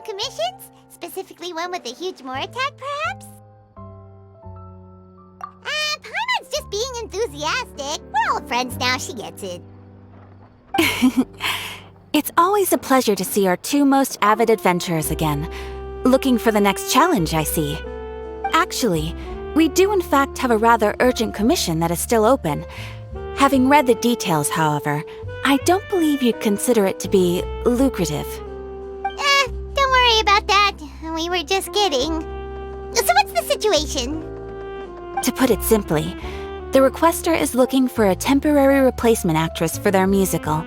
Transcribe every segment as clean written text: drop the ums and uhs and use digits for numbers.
Commissions? Specifically one with a huge more attack, perhaps? Paimon's just being enthusiastic. We're old friends now, she gets it. It's always a pleasure to see our two most avid adventurers again. Looking for the next challenge, I see. Actually, we do in fact have a rather urgent commission that is still open. Having read the details, however, I don't believe you'd consider it to be lucrative. Don't worry about that. We were just kidding. So what's the situation? To put it simply, the requester is looking for a temporary replacement actress for their musical.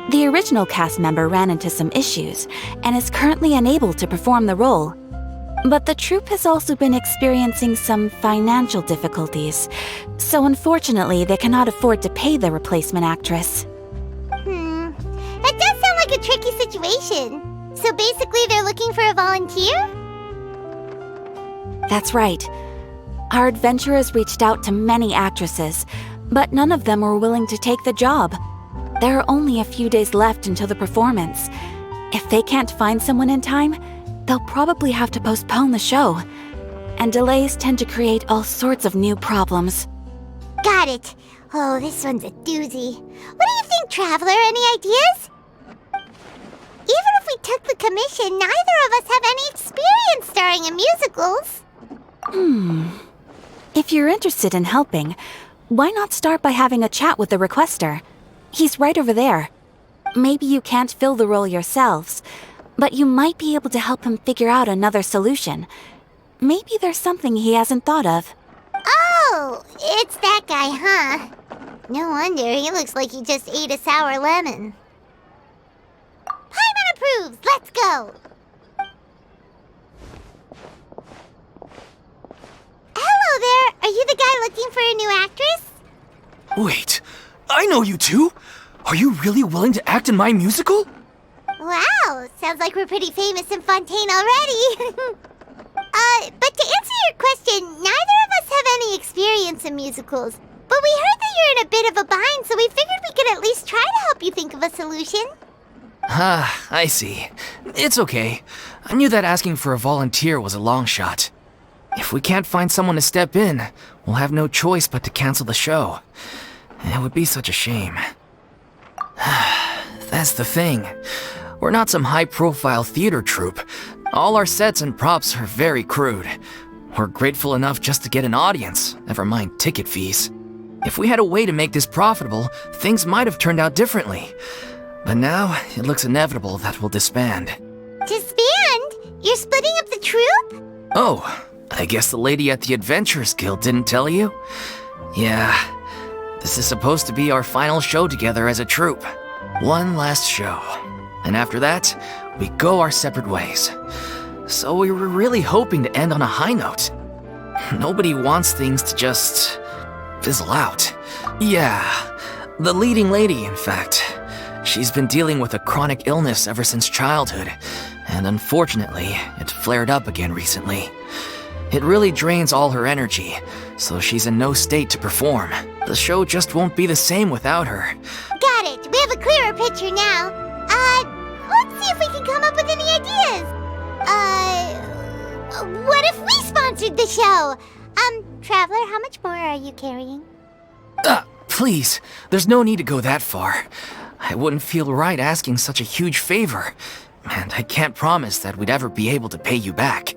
The original cast member ran into some issues and is currently unable to perform the role. But the troupe has also been experiencing some financial difficulties, so unfortunately they cannot afford to pay the replacement actress. That does sound like a tricky situation. So basically they're looking for a volunteer? That's right. Our adventurers reached out to many actresses, but none of them were willing to take the job. There are only a few days left until the performance. If they can't find someone in time, they'll probably have to postpone the show. And delays tend to create all sorts of new problems. Got it. Oh, this one's a doozy. What do you think, Traveler? Any ideas? Even if we took the commission, neither of us have any experience starring in musicals. If you're interested in helping, why not start by having a chat with the requester? He's right over there. Maybe you can't fill the role yourselves, but you might be able to help him figure out another solution. Maybe there's something he hasn't thought of. Oh, it's that guy, huh? No wonder, he looks like he just ate a sour lemon. Paimon approves! Let's go! Hello there! Are you the guy looking for a new actress? Wait, I know you two! Are you really willing to act in my musical? Wow, sounds like we're pretty famous in Fontaine already. But to answer your question, neither of us have any experience in musicals. But we heard that you're in a bit of a bind, so we figured we could at least try to help you think of a solution. Ah, I see. It's okay. I knew that asking for a volunteer was a long shot. If we can't find someone to step in, we'll have no choice but to cancel the show. It would be such a shame. That's the thing. We're not some high-profile theater troupe. All our sets and props are very crude. We're grateful enough just to get an audience, never mind ticket fees. If we had a way to make this profitable, things might have turned out differently. But now, it looks inevitable that we'll disband. Disband? You're splitting up the troupe? Oh, I guess the lady at the Adventurers Guild didn't tell you? Yeah, this is supposed to be our final show together as a troupe. One last show. And after that, we go our separate ways. So we were really hoping to end on a high note. Nobody wants things to just fizzle out. Yeah, the leading lady, in fact. She's been dealing with a chronic illness ever since childhood, and unfortunately, it flared up again recently. It really drains all her energy, so she's in no state to perform. The show just won't be the same without her. Got it. We have a clearer picture now. Let's see if we can come up with any ideas. What if we sponsored the show? Traveler, how much more are you carrying? Please, there's no need to go that far. I wouldn't feel right asking such a huge favor, and I can't promise that we'd ever be able to pay you back.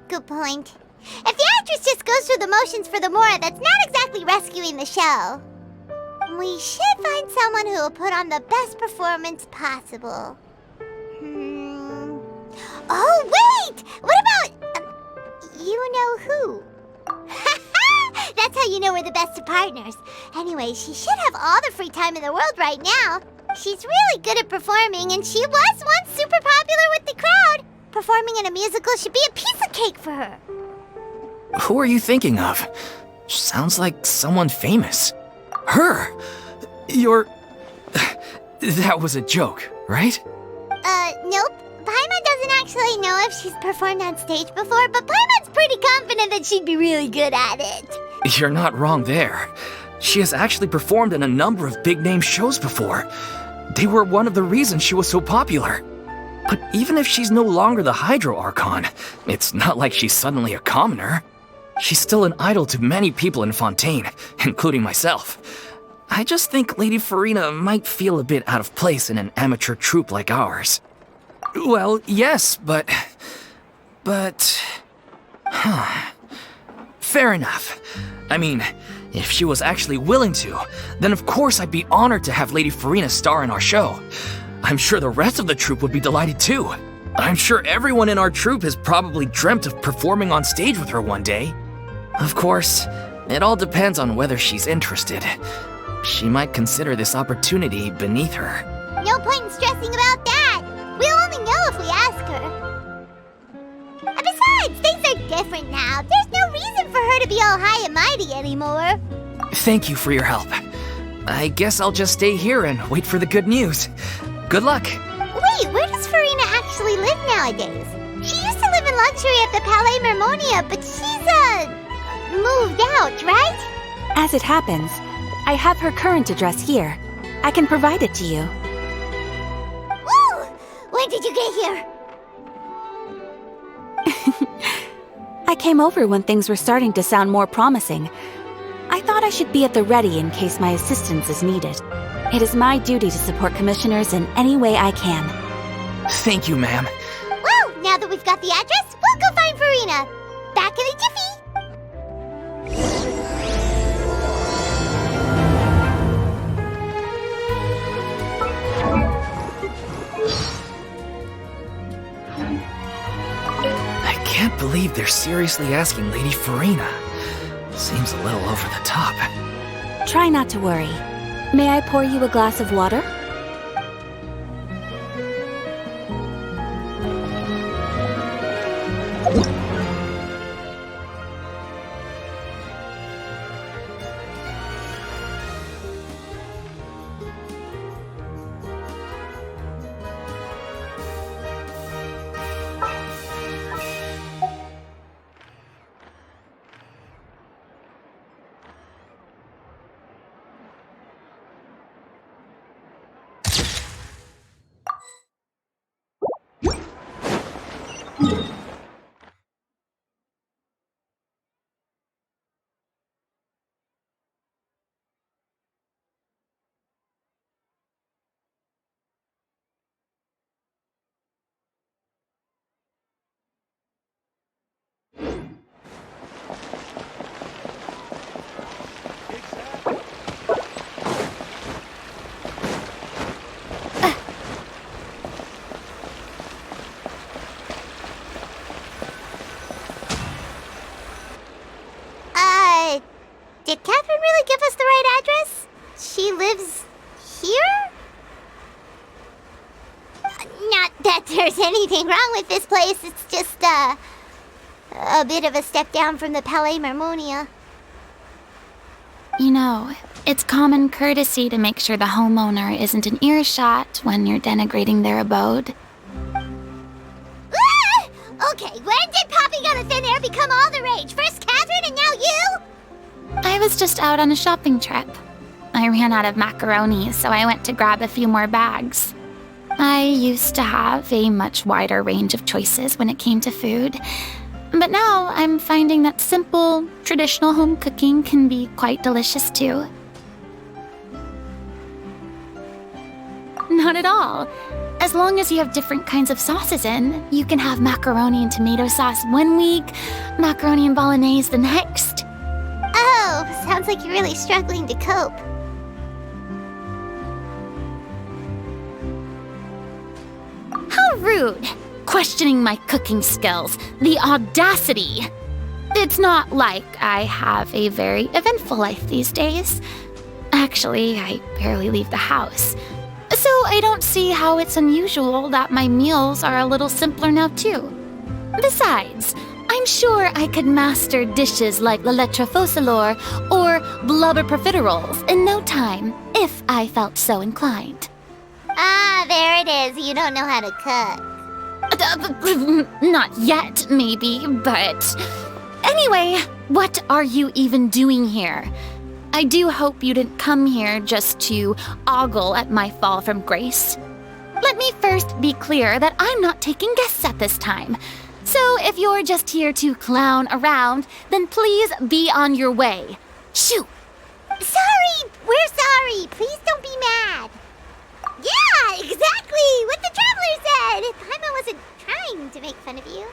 Good point. If the actress just goes through the motions for the Mora, that's not exactly rescuing the show. We should find someone who will put on the best performance possible. Oh, wait! What about... you know who? That's how you know we're the best of partners. Anyway, she should have all the free time in the world right now. She's really good at performing, and she was once super popular with the crowd. Performing in a musical should be a piece of cake for her. Who are you thinking of? Sounds like someone famous. Her! You're... That was a joke, right? Nope. Paimon doesn't actually know if she's performed on stage before, but Paimon's pretty confident that she'd be really good at it. You're not wrong there. She has actually performed in a number of big-name shows before. They were one of the reasons she was so popular. But even if she's no longer the Hydro Archon, it's not like she's suddenly a commoner. She's still an idol to many people in Fontaine, including myself. I just think Lady Furina might feel a bit out of place in an amateur troupe like ours. Well, yes, but... Fair enough. I mean, if she was actually willing to, then of course I'd be honored to have Lady Furina star in our show. I'm sure the rest of the troupe would be delighted too. I'm sure everyone in our troupe has probably dreamt of performing on stage with her one day. Of course, it all depends on whether she's interested. She might consider this opportunity beneath her. No point in stressing about that. We'll only know if we ask her. And besides, things are different now. There's no reason for her to be all high and mighty anymore. Thank you for your help. I guess I'll just stay here and wait for the good news. Good luck. Wait, where does Furina actually live nowadays? She used to live in luxury at the Palais Mermonia, but she's, moved out, right? As it happens, I have her current address here. I can provide it to you. Woo! When did you get here? I came over when things were starting to sound more promising. I thought I should be at the ready in case my assistance is needed. It is my duty to support commissioners in any way I can. Thank you, ma'am. Well, now that we've got the address, we'll go find Furina. Back in a jiffy. I can't believe they're seriously asking Lady Furina. Seems a little over the top. Try not to worry. May I pour you a glass of water? Did Catherine really give us the right address? She lives here? Not that there's anything wrong with this place, it's just, a bit of a step down from the Palais Mermonia. You know, it's common courtesy to make sure the homeowner isn't in earshot when you're denigrating their abode. Ah! Okay, when did popping out of thin air become all the rage? First Catherine and now you? I was just out on a shopping trip. I ran out of macaroni, so I went to grab a few more bags. I used to have a much wider range of choices when it came to food, but now I'm finding that simple, traditional home cooking can be quite delicious too. Not at all. As long as you have different kinds of sauces in, you can have macaroni and tomato sauce one week, macaroni and bolognese the next. Oh, sounds like you're really struggling to cope. How rude! Questioning my cooking skills. The audacity! It's not like I have a very eventful life these days. Actually, I barely leave the house. So I don't see how it's unusual that my meals are a little simpler now too. Besides, I I'm sure I could master dishes like la lettre focilor or blubber profiteroles in no time, if I felt so inclined. Ah, there it is. You don't know how to cook. Not yet, maybe, but... Anyway, what are you even doing here? I do hope you didn't come here just to ogle at my fall from grace. Let me first be clear that I'm not taking guests at this time. So if you're just here to clown around, then please be on your way. Shoo! Sorry! We're sorry! Please don't be mad! Yeah, exactly! What the traveler said! Paimon wasn't trying to make fun of you.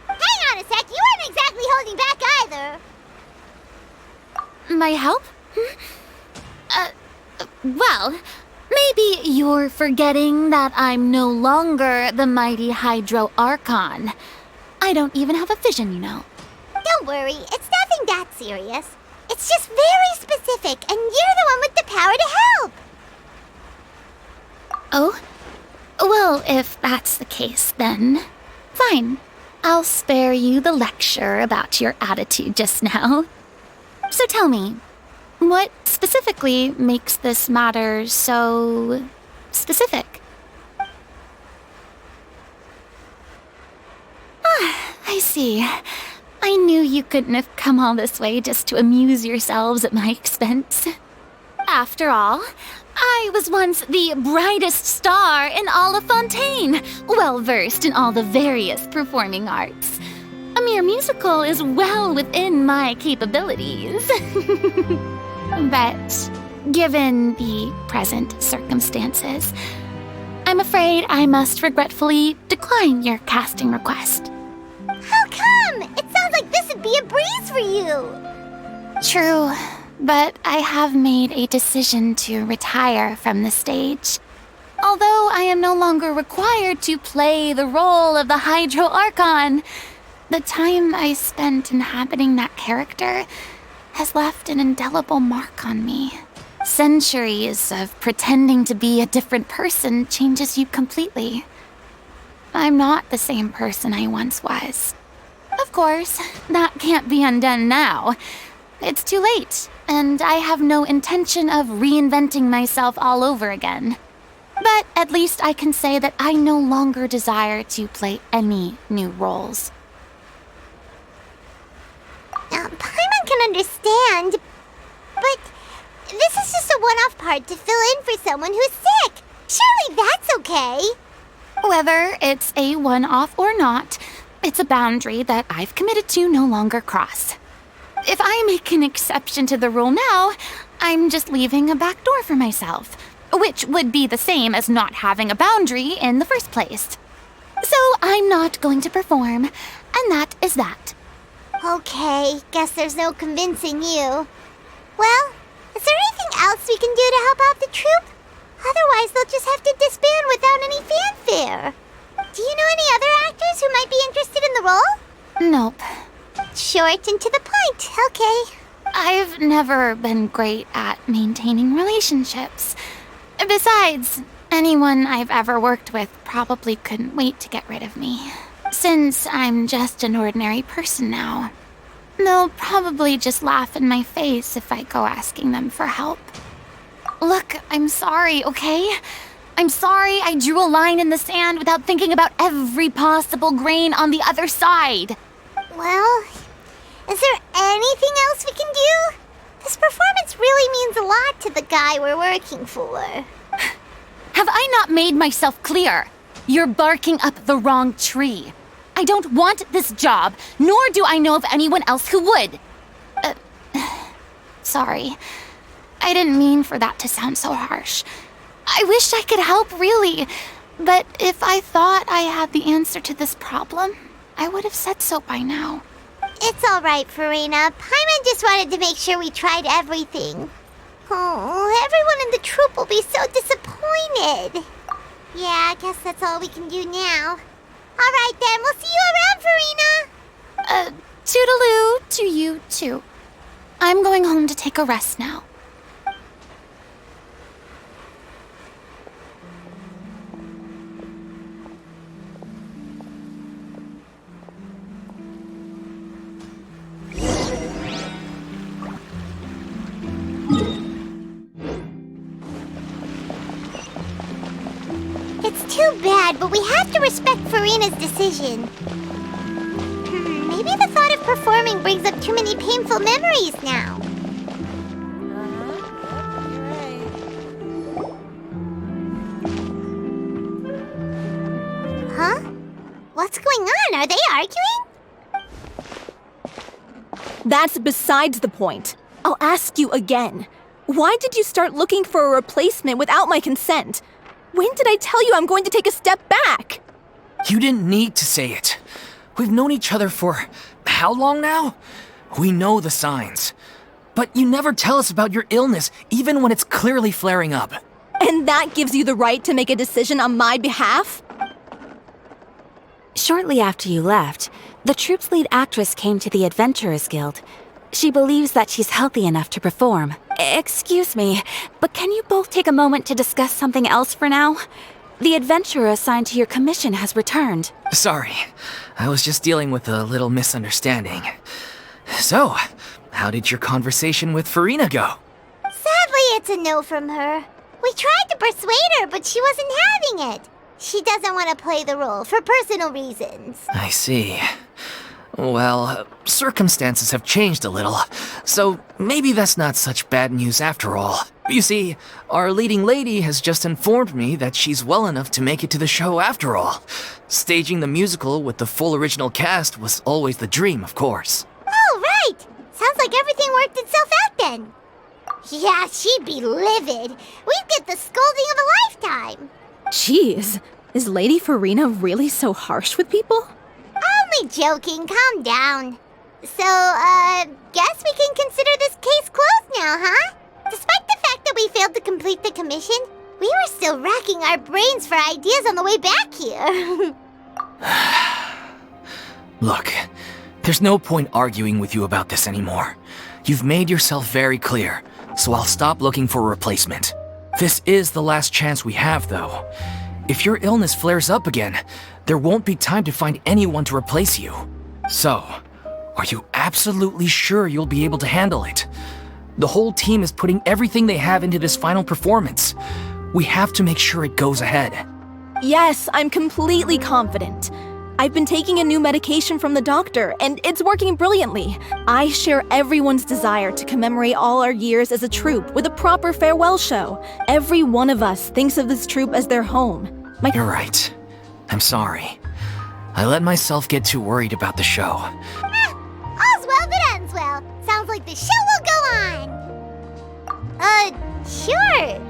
Hang on a sec, you weren't exactly holding back either. My help? Well, maybe you're forgetting that I'm no longer the mighty Hydro Archon. I don't even have a vision, you know. Don't worry, it's nothing that serious. It's just very specific, and you're the one with the power to help. Oh? Well, if that's the case, then fine. I'll spare you the lecture about your attitude just now. So tell me, what specifically makes this matter so specific? Ah, I see. I knew you couldn't have come all this way just to amuse yourselves at my expense. After all, I was once the brightest star in all of Fontaine, well-versed in all the various performing arts. A mere musical is well within my capabilities. But given the present circumstances, I'm afraid I must regretfully decline your casting request. How come? It sounds like this would be a breeze for you. True, but I have made a decision to retire from the stage. Although I am no longer required to play the role of the Hydro Archon, the time I spent inhabiting that character has left an indelible mark on me. Centuries of pretending to be a different person changes you completely. I'm not the same person I once was. Of course, that can't be undone now. It's too late, and I have no intention of reinventing myself all over again. But at least I can say that I no longer desire to play any new roles. Paimon can understand, but this is just a one-off part to fill in for someone who's sick. Surely that's okay. Whether it's a one-off or not, it's a boundary that I've committed to no longer cross. If I make an exception to the rule now, I'm just leaving a back door for myself, which would be the same as not having a boundary in the first place. So I'm not going to perform, and that is that. Okay, guess there's no convincing you. Well, is there anything else we can do to help out the troupe? Otherwise, they'll just have to disband without any fanfare. Do you know any other actors who might be interested in the role? Nope. Short and to the point, okay. I've never been great at maintaining relationships. Besides, anyone I've ever worked with probably couldn't wait to get rid of me. Since I'm just an ordinary person now, they'll probably just laugh in my face if I go asking them for help. Look, I'm sorry, okay? I'm sorry I drew a line in the sand without thinking about every possible grain on the other side. Well, is there anything else we can do? This performance really means a lot to the guy we're working for. Have I not made myself clear? You're barking up the wrong tree. I don't want this job, nor do I know of anyone else who would. Sorry. I didn't mean for that to sound so harsh. I wish I could help, really. But if I thought I had the answer to this problem, I would have said so by now. It's all right, Furina. Paimon just wanted to make sure we tried everything. Oh, everyone in the troupe will be so disappointed. Yeah, I guess that's all we can do now. All right, then. We'll see you around, Furina. Toodaloo to you, too. I'm going home to take a rest now. It's too bad, but we have to respect Furina's decision. Maybe the thought of performing brings up too many painful memories now. Huh? What's going on? Are they arguing? That's besides the point. I'll ask you again. Why did you start looking for a replacement without my consent? When did I tell you I'm going to take a step back? You didn't need to say it. We've known each other for how long now? We know the signs. But you never tell us about your illness, even when it's clearly flaring up. And that gives you the right to make a decision on my behalf? Shortly after you left, the troupe's lead actress came to the Adventurers Guild. She believes that she's healthy enough to perform. Excuse me, but can you both take a moment to discuss something else for now? The adventurer assigned to your commission has returned. Sorry, I was just dealing with a little misunderstanding. So, how did your conversation with Furina go? Sadly, it's a no from her. We tried to persuade her, but she wasn't having it. She doesn't want to play the role for personal reasons. I see. Well, circumstances have changed a little, so maybe that's not such bad news after all. You see, our leading lady has just informed me that she's well enough to make it to the show after all. Staging the musical with the full original cast was always the dream, of course. Oh, right! Sounds like everything worked itself out then. Yeah, she'd be livid. We'd get the scolding of a lifetime. Jeez, is Lady Furina really so harsh with people? Only joking, calm down. So, guess we can consider this case closed now, huh? Despite the fact that we failed to complete the commission, we were still racking our brains for ideas on the way back here. Look, there's no point arguing with you about this anymore. You've made yourself very clear, so I'll stop looking for a replacement. This is the last chance we have, though. If your illness flares up again, there won't be time to find anyone to replace you. So, are you absolutely sure you'll be able to handle it? The whole team is putting everything they have into this final performance. We have to make sure it goes ahead. Yes, I'm completely confident. I've been taking a new medication from the doctor, and it's working brilliantly. I share everyone's desire to commemorate all our years as a troupe with a proper farewell show. Every one of us thinks of this troupe as their home. You're right. I'm sorry. I let myself get too worried about the show. All's well that ends well. Sounds like the show will go on. Sure.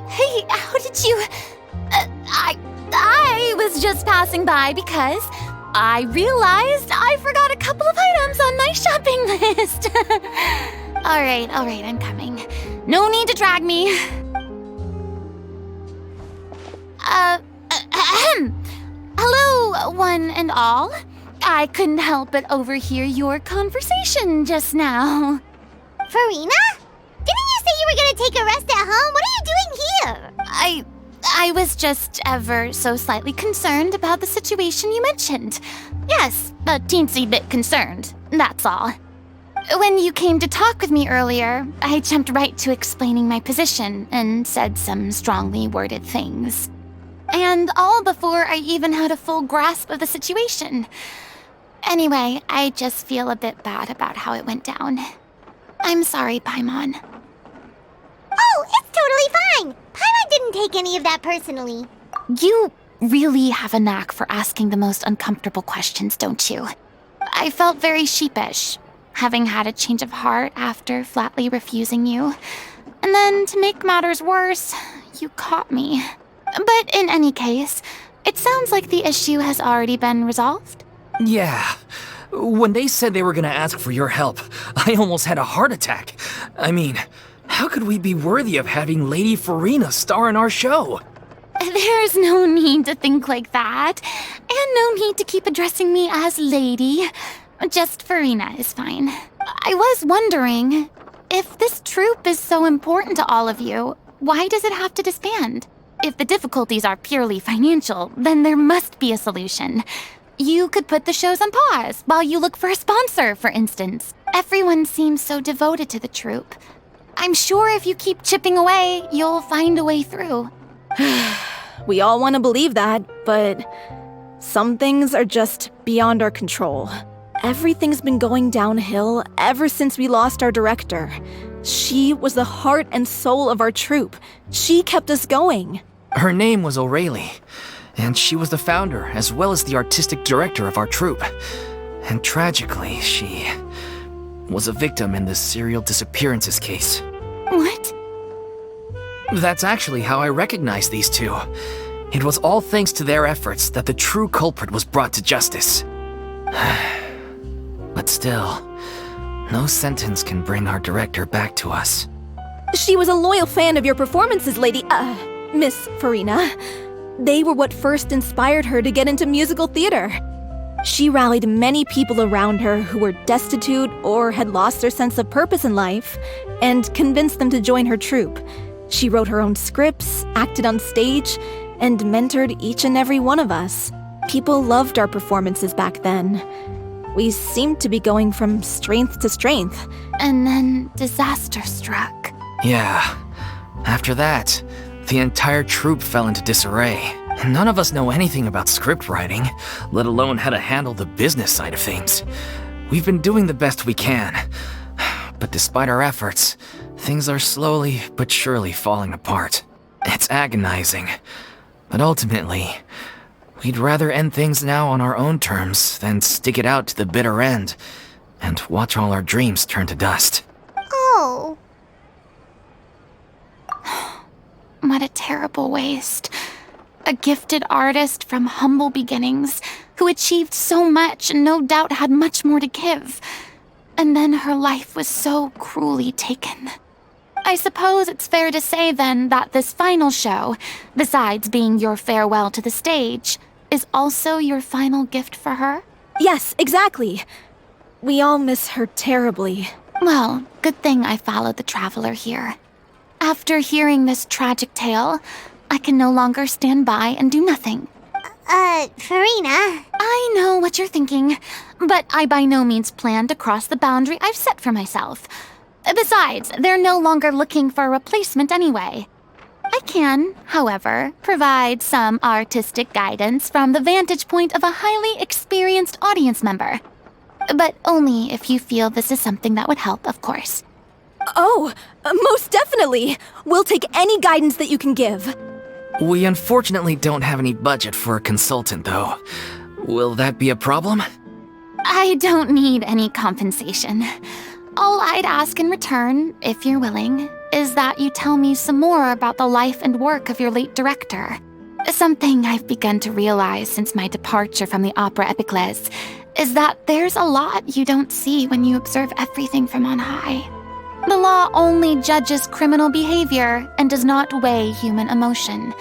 Hey, how did you... I was just passing by because I realized I forgot a couple of items on my shopping list. All right, I'm coming. No need to drag me. Hello, one and all. I couldn't help but overhear your conversation just now. Furina? Didn't you say you were gonna take a rest at home? What are you doing here? I was just ever so slightly concerned about the situation you mentioned. Yes, a teensy bit concerned, that's all. When you came to talk with me earlier, I jumped right to explaining my position and said some strongly worded things. And all before I even had a full grasp of the situation. Anyway, I just feel a bit bad about how it went down. I'm sorry, Paimon. Oh, it's totally fine. Paimon didn't take any of that personally. You really have a knack for asking the most uncomfortable questions, don't you? I felt very sheepish, having had a change of heart after flatly refusing you. And then, to make matters worse, you caught me. But in any case, it sounds like the issue has already been resolved. Yeah. When they said they were gonna ask for your help, I almost had a heart attack. I mean, how could we be worthy of having Lady Furina star in our show? There's no need to think like that, and no need to keep addressing me as Lady. Just Furina is fine. I was wondering, if this troupe is so important to all of you, why does it have to disband? If the difficulties are purely financial, then there must be a solution. You could put the shows on pause while you look for a sponsor, for instance. Everyone seems so devoted to the troupe. I'm sure if you keep chipping away, you'll find a way through. We all want to believe that, but some things are just beyond our control. Everything's been going downhill ever since we lost our director. She was the heart and soul of our troupe. She kept us going. Her name was O'Reilly, and she was the founder as well as the artistic director of our troupe. And tragically, she was a victim in this serial disappearances case. What? That's actually how I recognized these two. It was all thanks to their efforts that the true culprit was brought to justice. But still, no sentence can bring our director back to us. She was a loyal fan of your performances, Miss Furina. They were what first inspired her to get into musical theater. She rallied many people around her who were destitute or had lost their sense of purpose in life, and convinced them to join her troupe. She wrote her own scripts, acted on stage, and mentored each and every one of us. People loved our performances back then. We seemed to be going from strength to strength. And then disaster struck. Yeah. After that, the entire troupe fell into disarray. None of us know anything about script writing, let alone how to handle the business side of things. We've been doing the best we can. But despite our efforts, things are slowly but surely falling apart. It's agonizing. But ultimately, we'd rather end things now on our own terms than stick it out to the bitter end and watch all our dreams turn to dust. Oh. What a terrible waste. A gifted artist from humble beginnings who achieved so much and no doubt had much more to give. And then her life was so cruelly taken. I suppose it's fair to say then that this final show, besides being your farewell to the stage, is also your final gift for her? Yes, exactly. We all miss her terribly. Well, good thing I followed the traveler here. After hearing this tragic tale, I can no longer stand by and do nothing. Furina. I know what you're thinking, but I by no means plan to cross the boundary I've set for myself. Besides, they're no longer looking for a replacement anyway. I can, however, provide some artistic guidance from the vantage point of a highly experienced audience member. But only if you feel this is something that would help, of course. Oh, most definitely. We'll take any guidance that you can give. We unfortunately don't have any budget for a consultant, though. Will that be a problem? I don't need any compensation. All I'd ask in return, if you're willing, is that you tell me some more about the life and work of your late director. Something I've begun to realize since my departure from the Opera Epiclese is that there's a lot you don't see when you observe everything from on high. The law only judges criminal behavior and does not weigh human emotion.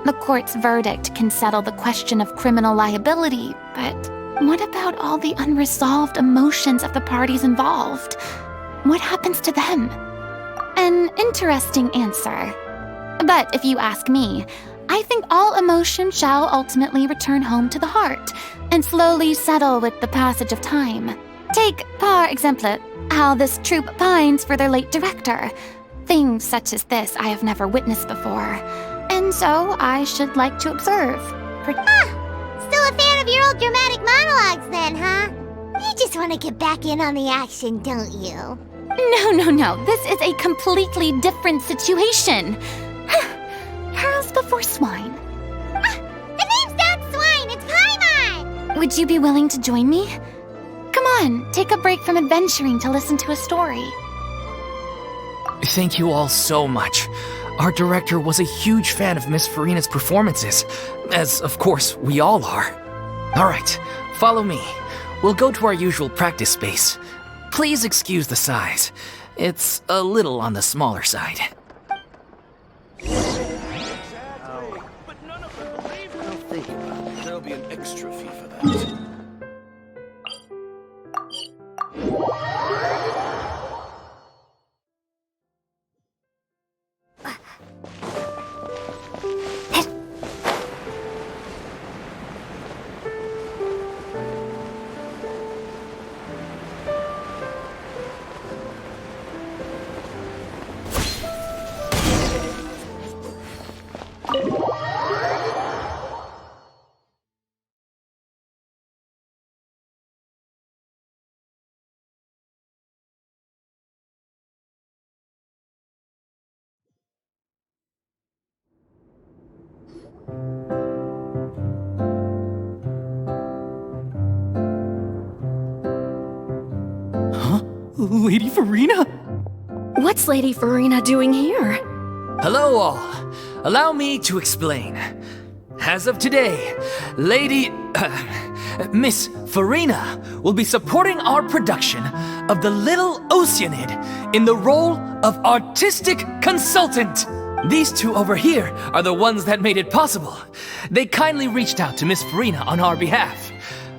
The court's verdict can settle the question of criminal liability, but what about all the unresolved emotions of the parties involved? What happens to them? An interesting answer. But if you ask me, I think all emotion shall ultimately return home to the heart and slowly settle with the passage of time. Take, par exemple, how this troupe pines for their late director. Things such as this I have never witnessed before, and so I should like to observe. Still a fan of your old dramatic monologues then, huh? You just want to get back in on the action, don't you? No. This is a completely different situation. Pearls before swine. The name's not Swine, it's Paimon! Would you be willing to join me? Come on, take a break from adventuring to listen to a story. Thank you all so much. Our director was a huge fan of Miss Furina's performances, as of course we all are. Alright, follow me. We'll go to our usual practice space. Please excuse the size. It's a little on the smaller side. There'll be an extra fee for that. Lady Furina? What's Lady Furina doing here? Hello all. Allow me to explain. As of today, Miss Furina will be supporting our production of the Little OCIANID in the role of artistic consultant. These two over here are the ones that made it possible. They kindly reached out to Miss Furina on our behalf.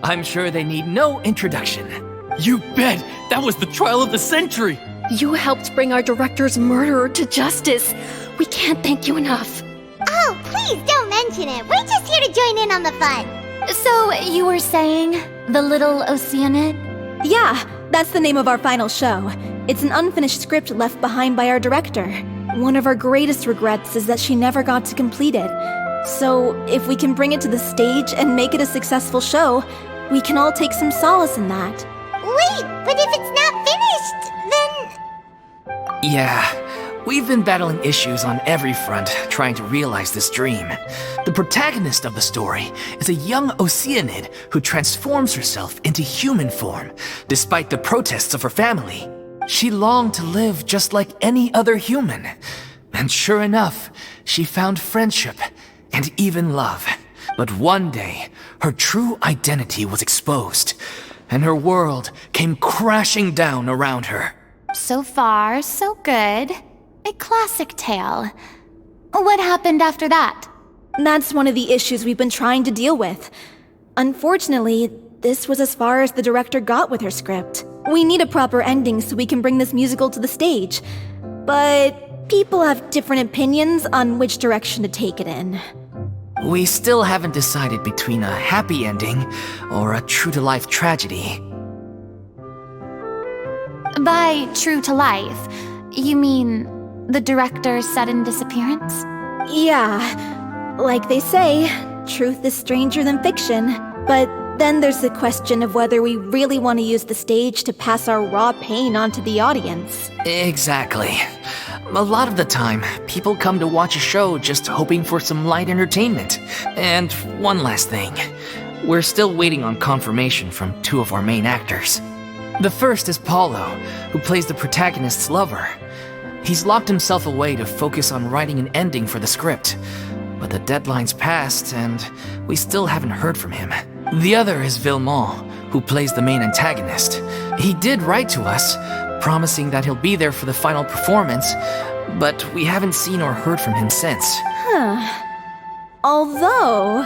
I'm sure they need no introduction. You bet! That was the trial of the century! You helped bring our director's murderer to justice. We can't thank you enough. Oh, please don't mention it. We're just here to join in on the fun. So, you were saying the Little OCIANID? Yeah, that's the name of our final show. It's an unfinished script left behind by our director. One of our greatest regrets is that she never got to complete it. So, if we can bring it to the stage and make it a successful show, we can all take some solace in that. Wait, but if it's not finished, then... Yeah, we've been battling issues on every front trying to realize this dream. The protagonist of the story is a young OCIANID who transforms herself into human form, despite the protests of her family. She longed to live just like any other human. And sure enough, she found friendship and even love. But one day, her true identity was exposed, and her world came crashing down around her. So far, so good. A classic tale. What happened after that? That's one of the issues we've been trying to deal with. Unfortunately, this was as far as the director got with her script. We need a proper ending so we can bring this musical to the stage. But people have different opinions on which direction to take it in. We still haven't decided between a happy ending or a true-to-life tragedy. By true to life, you mean the director's sudden disappearance? Yeah, like they say, truth is stranger than fiction. But then there's the question of whether we really want to use the stage to pass our raw pain onto the audience. Exactly. A lot of the time, people come to watch a show just hoping for some light entertainment. And one last thing. We're still waiting on confirmation from two of our main actors. The first is Paulo, who plays the protagonist's lover. He's locked himself away to focus on writing an ending for the script. But the deadline's passed, and we still haven't heard from him. The other is Villemont, who plays the main antagonist. He did write to us, promising that he'll be there for the final performance, but we haven't seen or heard from him since. Although,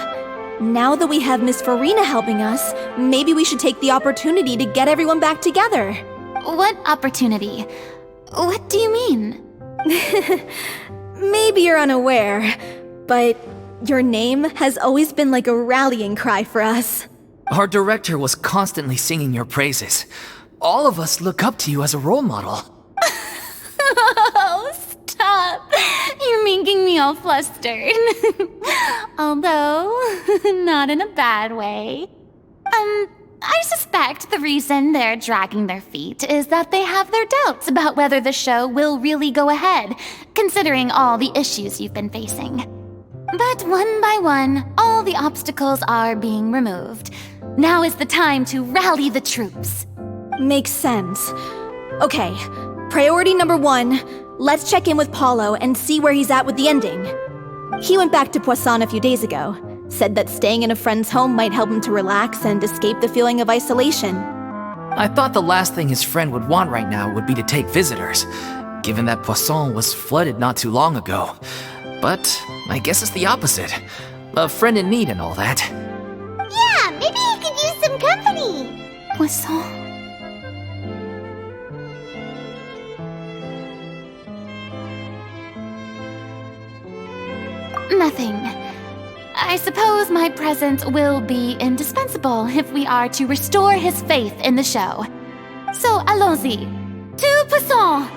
now that we have Miss Furina helping us, maybe we should take the opportunity to get everyone back together. What opportunity? What do you mean? Maybe you're unaware, but your name has always been like a rallying cry for us. Our director was constantly singing your praises. All of us look up to you as a role model. Oh, stop! You're making me all flustered. Although, not in a bad way. I suspect the reason they're dragging their feet is that they have their doubts about whether the show will really go ahead, considering all the issues you've been facing. But one by one, all the obstacles are being removed. Now is the time to rally the troops. Makes sense. Okay, priority number 1, let's check in with Paulo and see where he's at with the ending. He went back to Poisson a few days ago, said that staying in a friend's home might help him to relax and escape the feeling of isolation. I thought the last thing his friend would want right now would be to take visitors, given that Poisson was flooded not too long ago. But I guess it's the opposite. A friend in need and all that. Yeah, maybe he could use some company. Poisson. Nothing. I suppose my presence will be indispensable if we are to restore his faith in the show. So allons-y. To Poisson!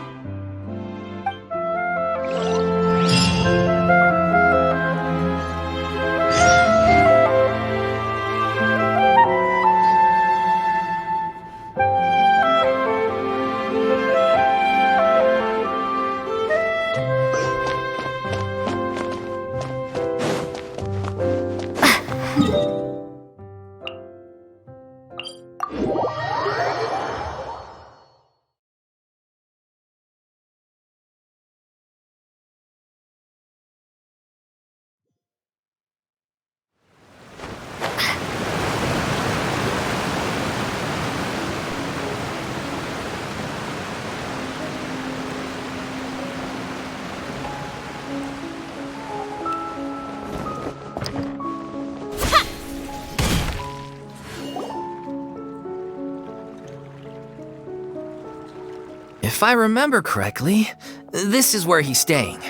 If I remember correctly, this is where he's staying.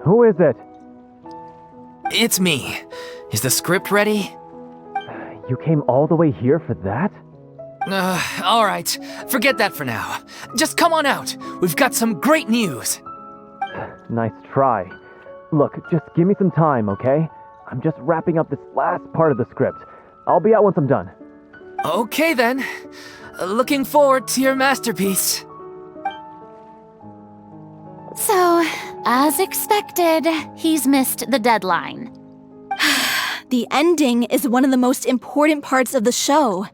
Who is it? It's me. Is the script ready? You came all the way here for that? Alright. Forget that for now. Just come on out. We've got some great news. Nice try. Look, just give me some time, okay? I'm just wrapping up this last part of the script. I'll be out once I'm done. Okay then. Looking forward to your masterpiece. So, as expected, he's missed the deadline. The ending is one of the most important parts of the show.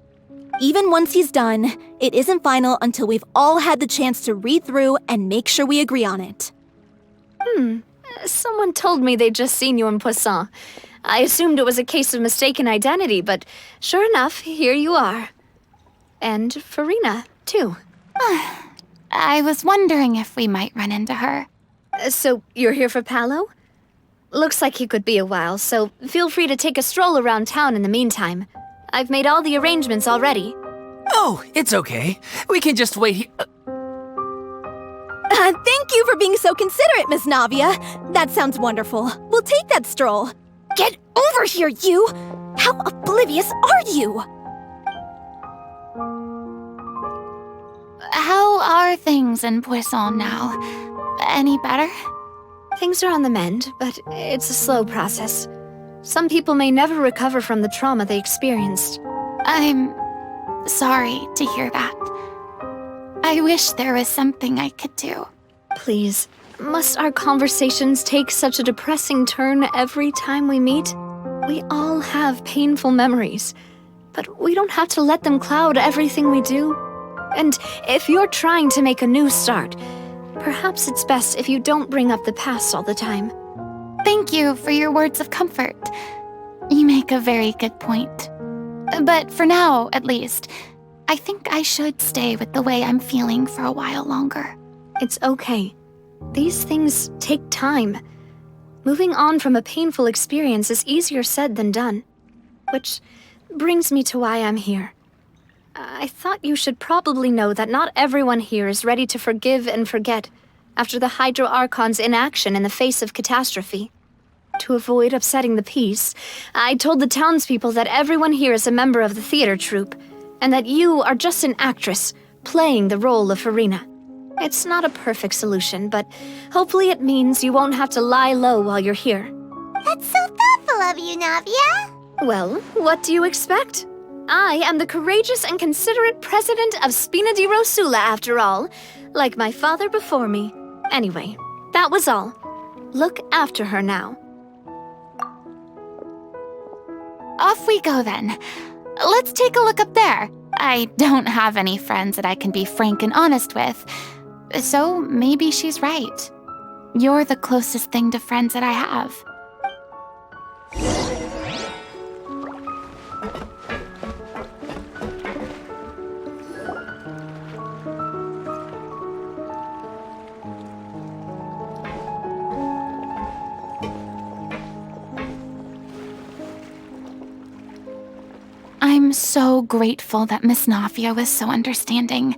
Even once he's done, it isn't final until we've all had the chance to read through and make sure we agree on it. Someone told me they'd just seen you in Poisson. I assumed it was a case of mistaken identity, but sure enough, here you are. And Furina, too. I was wondering if we might run into her. So you're here for Paolo? Looks like he could be a while, so feel free to take a stroll around town in the meantime. I've made all the arrangements already. Oh, it's okay. We can just wait here. Thank you for being so considerate, Miss Navia. That sounds wonderful. We'll take that stroll. Get over here, you! How oblivious are you? How are things in Poisson now? Any better? Things are on the mend, but it's a slow process. Some people may never recover from the trauma they experienced. I'm sorry to hear that. I wish there was something I could do. Please, must our conversations take such a depressing turn every time we meet? We all have painful memories, but we don't have to let them cloud everything we do. And if you're trying to make a new start, perhaps it's best if you don't bring up the past all the time. Thank you for your words of comfort. You make a very good point. But for now, at least, I think I should stay with the way I'm feeling for a while longer. It's okay. These things take time. Moving on from a painful experience is easier said than done. Which brings me to why I'm here. I thought you should probably know that not everyone here is ready to forgive and forget after the Hydro Archon's inaction in the face of catastrophe. To avoid upsetting the peace, I told the townspeople that everyone here is a member of the theater troupe, and that you are just an actress playing the role of Furina. It's not a perfect solution, but hopefully it means you won't have to lie low while you're here. That's so thoughtful of you, Navia. Well, what do you expect? I am the courageous and considerate president of Spina di Rosula, after all, like my father before me. Anyway, that was all. Look after her now. Off we go then. Let's take a look up there. I don't have any friends that I can be frank and honest with, so maybe she's right. You're the closest thing to friends that I have. I'm so grateful that Miss Navia was so understanding.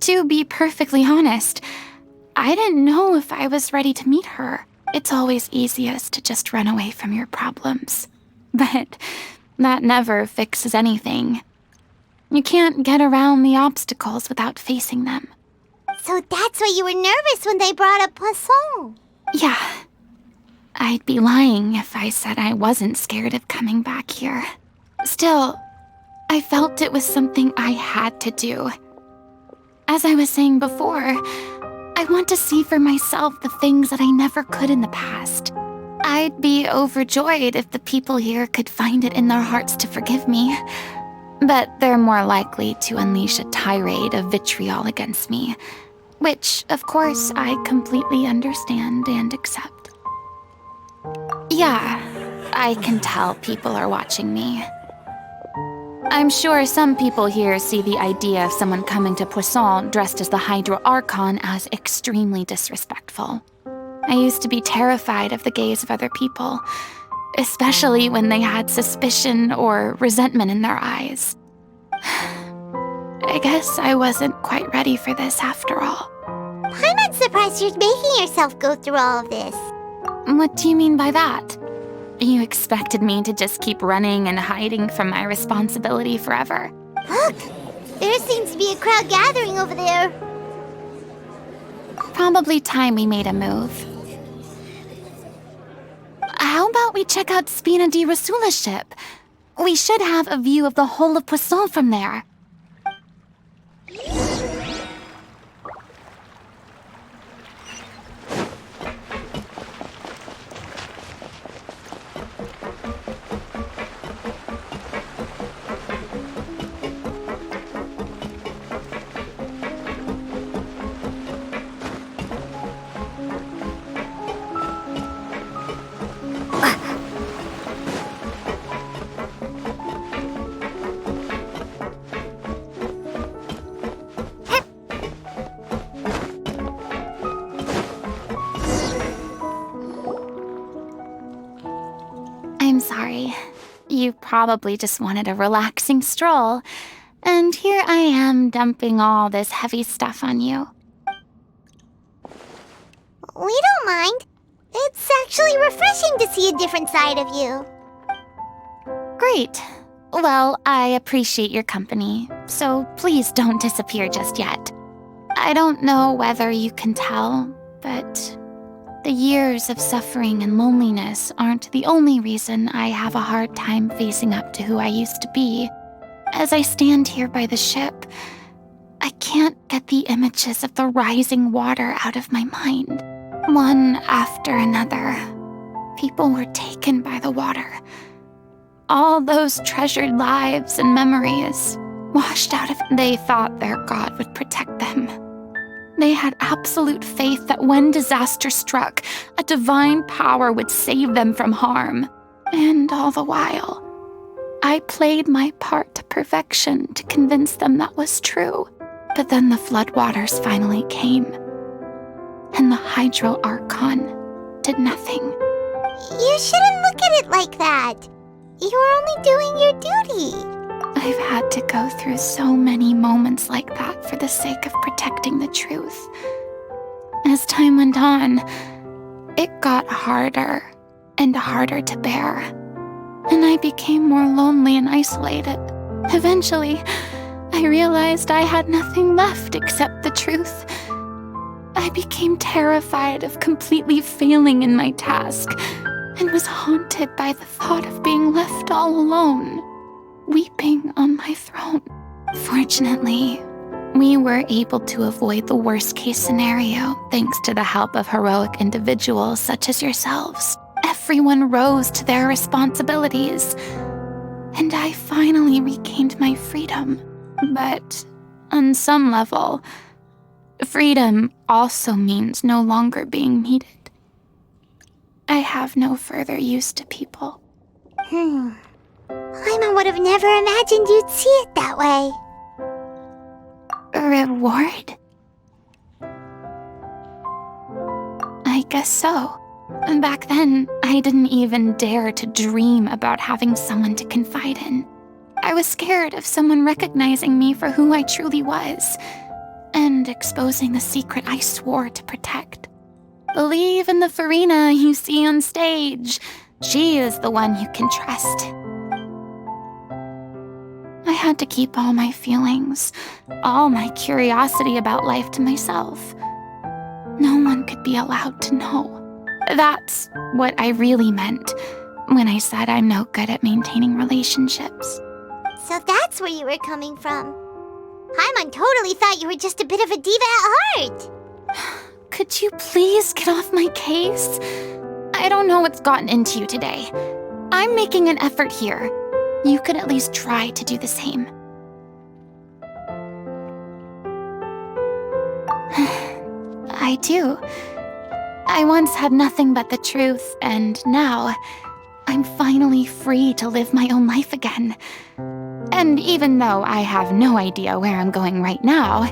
To be perfectly honest, I didn't know if I was ready to meet her. It's always easiest to just run away from your problems. But that never fixes anything. You can't get around the obstacles without facing them. So that's why you were nervous when they brought up Poisson. Yeah. I'd be lying if I said I wasn't scared of coming back here. Still, I felt it was something I had to do. As I was saying before, I want to see for myself the things that I never could in the past. I'd be overjoyed if the people here could find it in their hearts to forgive me. But they're more likely to unleash a tirade of vitriol against me, which, of course, I completely understand and accept. Yeah, I can tell people are watching me. I'm sure some people here see the idea of someone coming to Poisson dressed as the Hydro Archon as extremely disrespectful. I used to be terrified of the gaze of other people, especially when they had suspicion or resentment in their eyes. I guess I wasn't quite ready for this after all. I'm not surprised you're making yourself go through all of this. What do you mean by that? You expected me to just keep running and hiding from my responsibility forever? Look! There seems to be a crowd gathering over there. Probably time we made a move. How about we check out Spina di Rasula's ship? We should have a view of the whole of Poisson from there. I'm sorry. You probably just wanted a relaxing stroll, and here I am dumping all this heavy stuff on you. We don't mind. It's actually refreshing to see a different side of you. Great. Well, I appreciate your company, so please don't disappear just yet. I don't know whether you can tell, but the years of suffering and loneliness aren't the only reason I have a hard time facing up to who I used to be. As I stand here by the ship, I can't get the images of the rising water out of my mind. One after another, people were taken by the water. All those treasured lives and memories washed out of. They thought their God would protect them. They had absolute faith that when disaster struck, a divine power would save them from harm. And all the while, I played my part to perfection to convince them that was true. But then the floodwaters finally came, and the Hydro Archon did nothing. You shouldn't look at it like that. You're only doing your duty. I've had to go through so many moments like that for the sake of protecting the truth. As time went on, it got harder and harder to bear, and I became more lonely and isolated. Eventually, I realized I had nothing left except the truth. I became terrified of completely failing in my task, and was haunted by the thought of being left all alone, weeping on my throne. Fortunately, we were able to avoid the worst-case scenario thanks to the help of heroic individuals such as yourselves. Everyone rose to their responsibilities, and I finally regained my freedom. But on some level, freedom also means no longer being needed. I have no further use to people. Paimon would have never imagined you'd see it that way. A reward? I guess so. Back then, I didn't even dare to dream about having someone to confide in. I was scared of someone recognizing me for who I truly was, and exposing the secret I swore to protect. Believe in the Furina you see on stage. She is the one you can trust. I had to keep all my feelings, all my curiosity about life to myself. No one could be allowed to know. That's what I really meant when I said I'm no good at maintaining relationships. So that's where you were coming from. Paimon totally thought you were just a bit of a diva at heart. Could you please get off my case? I don't know what's gotten into you today. I'm making an effort here. You could at least try to do the same. I do. I once had nothing but the truth, and now I'm finally free to live my own life again. And even though I have no idea where I'm going right now,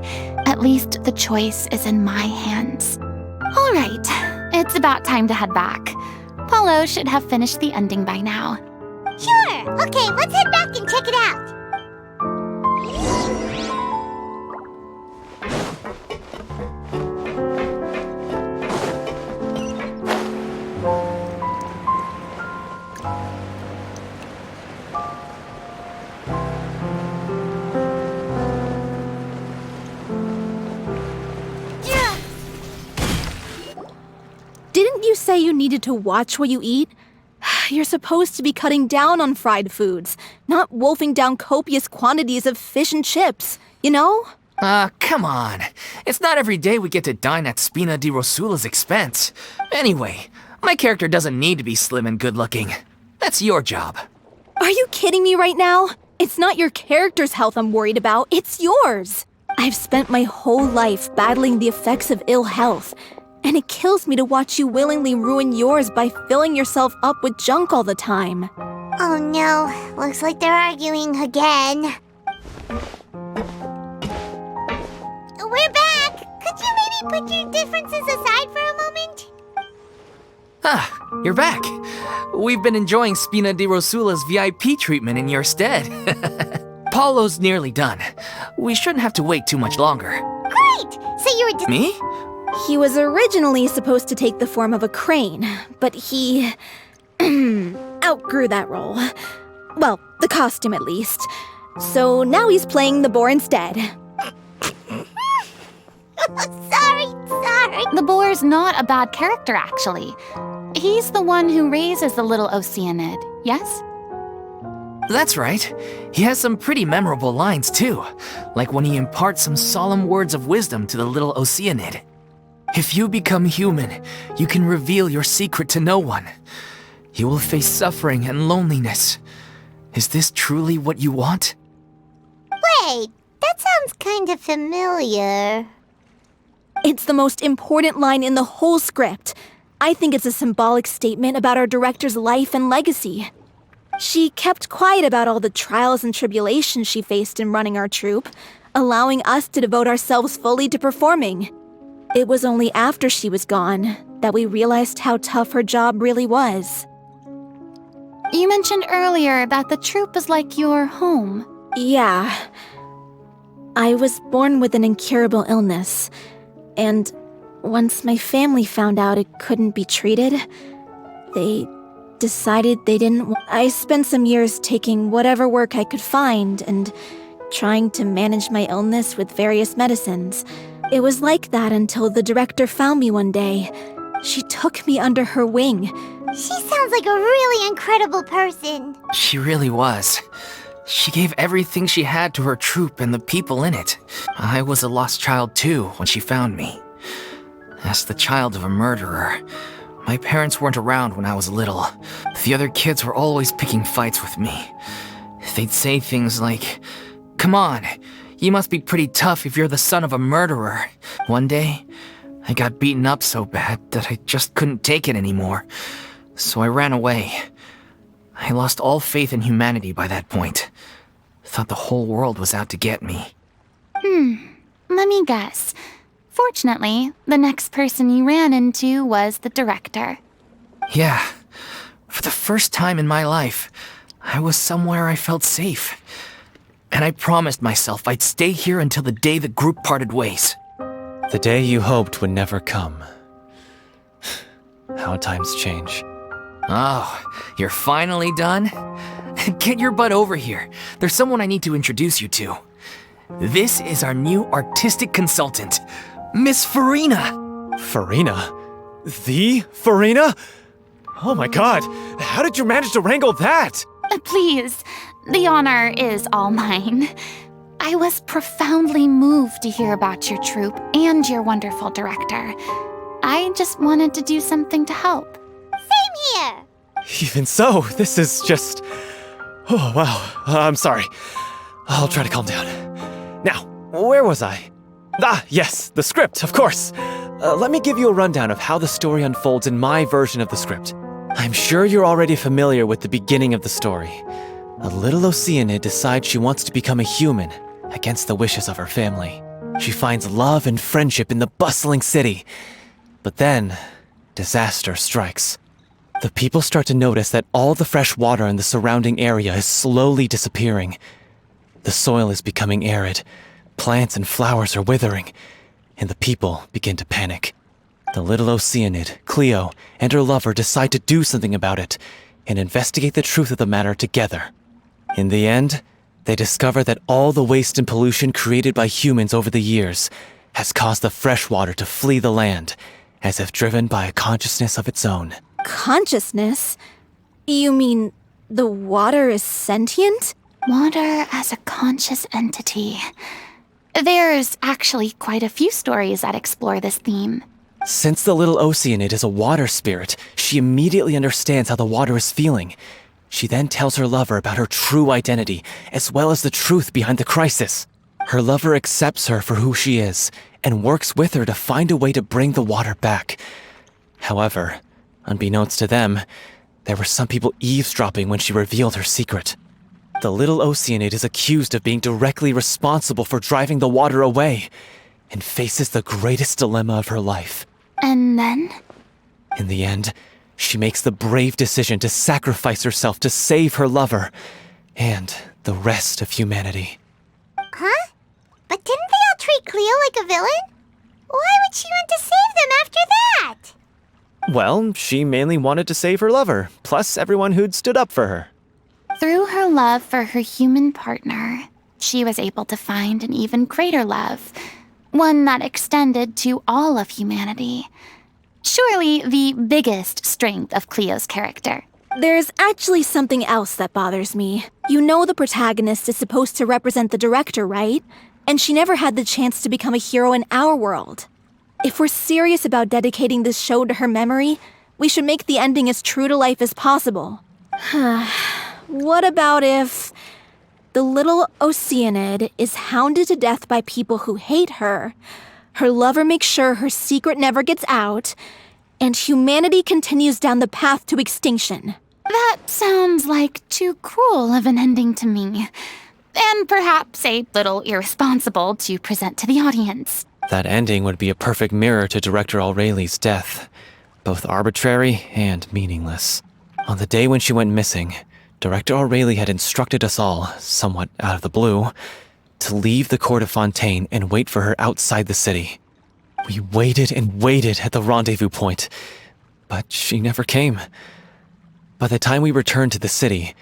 at least the choice is in my hands. All right, it's about time to head back. Paulo should have finished the ending by now. Sure! Okay, let's head back and check it out. say you needed to watch what you eat? You're supposed to be cutting down on fried foods, not wolfing down copious quantities of fish and chips, you know? Come on. It's not every day we get to dine at Spina di Rosula's expense. Anyway, my character doesn't need to be slim and good-looking. That's your job. Are you kidding me right now? It's not your character's health I'm worried about, it's yours. I've spent my whole life battling the effects of ill health, and it kills me to watch you willingly ruin yours by filling yourself up with junk all the time. Oh no, looks like they're arguing again. We're back! Could you maybe put your differences aside for a moment? You're back. We've been enjoying Spina di Rosula's VIP treatment in your stead. Paulo's nearly done. We shouldn't have to wait too much longer. Great! So you were Me? He was originally supposed to take the form of a crane, but he outgrew that role. Well, the costume at least. So now he's playing the boar instead. Sorry. The boar's not a bad character, actually. He's the one who raises the little OCIANID, yes? That's right. He has some pretty memorable lines, too. Like when he imparts some solemn words of wisdom to the little OCIANID. If you become human, you can reveal your secret to no one. You will face suffering and loneliness. Is this truly what you want? Wait, that sounds kind of familiar. It's the most important line in the whole script. I think it's a symbolic statement about our director's life and legacy. She kept quiet about all the trials and tribulations she faced in running our troupe, allowing us to devote ourselves fully to performing. It was only after she was gone that we realized how tough her job really was. You mentioned earlier that the troupe is like your home. Yeah. I was born with an incurable illness, and once my family found out it couldn't be treated, they decided they didn't. I spent some years taking whatever work I could find and trying to manage my illness with various medicines. It was like that until the director found me one day. She took me under her wing. She sounds like a really incredible person. She really was. She gave everything she had to her troupe and the people in it. I was a lost child too when she found me. As the child of a murderer, my parents weren't around when I was little. The other kids were always picking fights with me. They'd say things like, "Come on, you must be pretty tough if you're the son of a murderer." One day, I got beaten up so bad that I just couldn't take it anymore. So I ran away. I lost all faith in humanity by that point. Thought the whole world was out to get me. Let me guess. Fortunately, the next person you ran into was the director. Yeah. For the first time in my life, I was somewhere I felt safe. And I promised myself I'd stay here until the day the group parted ways. The day you hoped would never come. How times change. Oh, you're finally done? Get your butt over here. There's someone I need to introduce you to. This is our new artistic consultant, Miss Furina. Furina? The Furina? Oh my god, how did you manage to wrangle that? Please, the honor is all mine. I was profoundly moved to hear about your troupe and your wonderful director. I just wanted to do something to help. Same here. Even so, this is just... Oh, wow. I'm sorry. I'll try to calm down. Now, where was I? Ah, yes, the script, of course. Let me give you a rundown of how the story unfolds in my version of the script. I'm sure you're already familiar with the beginning of the story. A little OCIANID decides she wants to become a human, against the wishes of her family. She finds love and friendship in the bustling city. But then, disaster strikes. The people start to notice that all the fresh water in the surrounding area is slowly disappearing. The soil is becoming arid, plants and flowers are withering, and the people begin to panic. The little OCIANID, Cleo, and her lover decide to do something about it and investigate the truth of the matter together. In the end, they discover that all the waste and pollution created by humans over the years has caused the fresh water to flee the land, as if driven by a consciousness of its own. Consciousness? You mean the water is sentient? Water as a conscious entity. There's actually quite a few stories that explore this theme. Since the little OCIANID is a water spirit, she immediately understands how the water is feeling. She then tells her lover about her true identity, as well as the truth behind the crisis. Her lover accepts her for who she is, and works with her to find a way to bring the water back. However, unbeknownst to them, there were some people eavesdropping when she revealed her secret. The little OCIANID is accused of being directly responsible for driving the water away, and faces the greatest dilemma of her life. And then? In the end, she makes the brave decision to sacrifice herself to save her lover, and the rest of humanity. Huh? But didn't they all treat Cleo like a villain? Why would she want to save them after that? Well, she mainly wanted to save her lover, plus everyone who'd stood up for her. Through her love for her human partner, she was able to find an even greater love, one that extended to all of humanity. Surely the biggest strength of Cleo's character. There's actually something else that bothers me. You know the protagonist is supposed to represent the director, right? And she never had the chance to become a hero in our world. If we're serious about dedicating this show to her memory, we should make the ending as true to life as possible. What about if the little OCIANID is hounded to death by people who hate her, her lover makes sure her secret never gets out, and humanity continues down the path to extinction? That sounds like too cruel of an ending to me. And perhaps a little irresponsible to present to the audience. That ending would be a perfect mirror to Director Aureli's death, both arbitrary and meaningless. On the day when she went missing, Director Aureli had instructed us all, somewhat out of the blue, to leave the court of Fontaine and wait for her outside the city. We waited and waited at the rendezvous point, but she never came. By the time we returned to the city,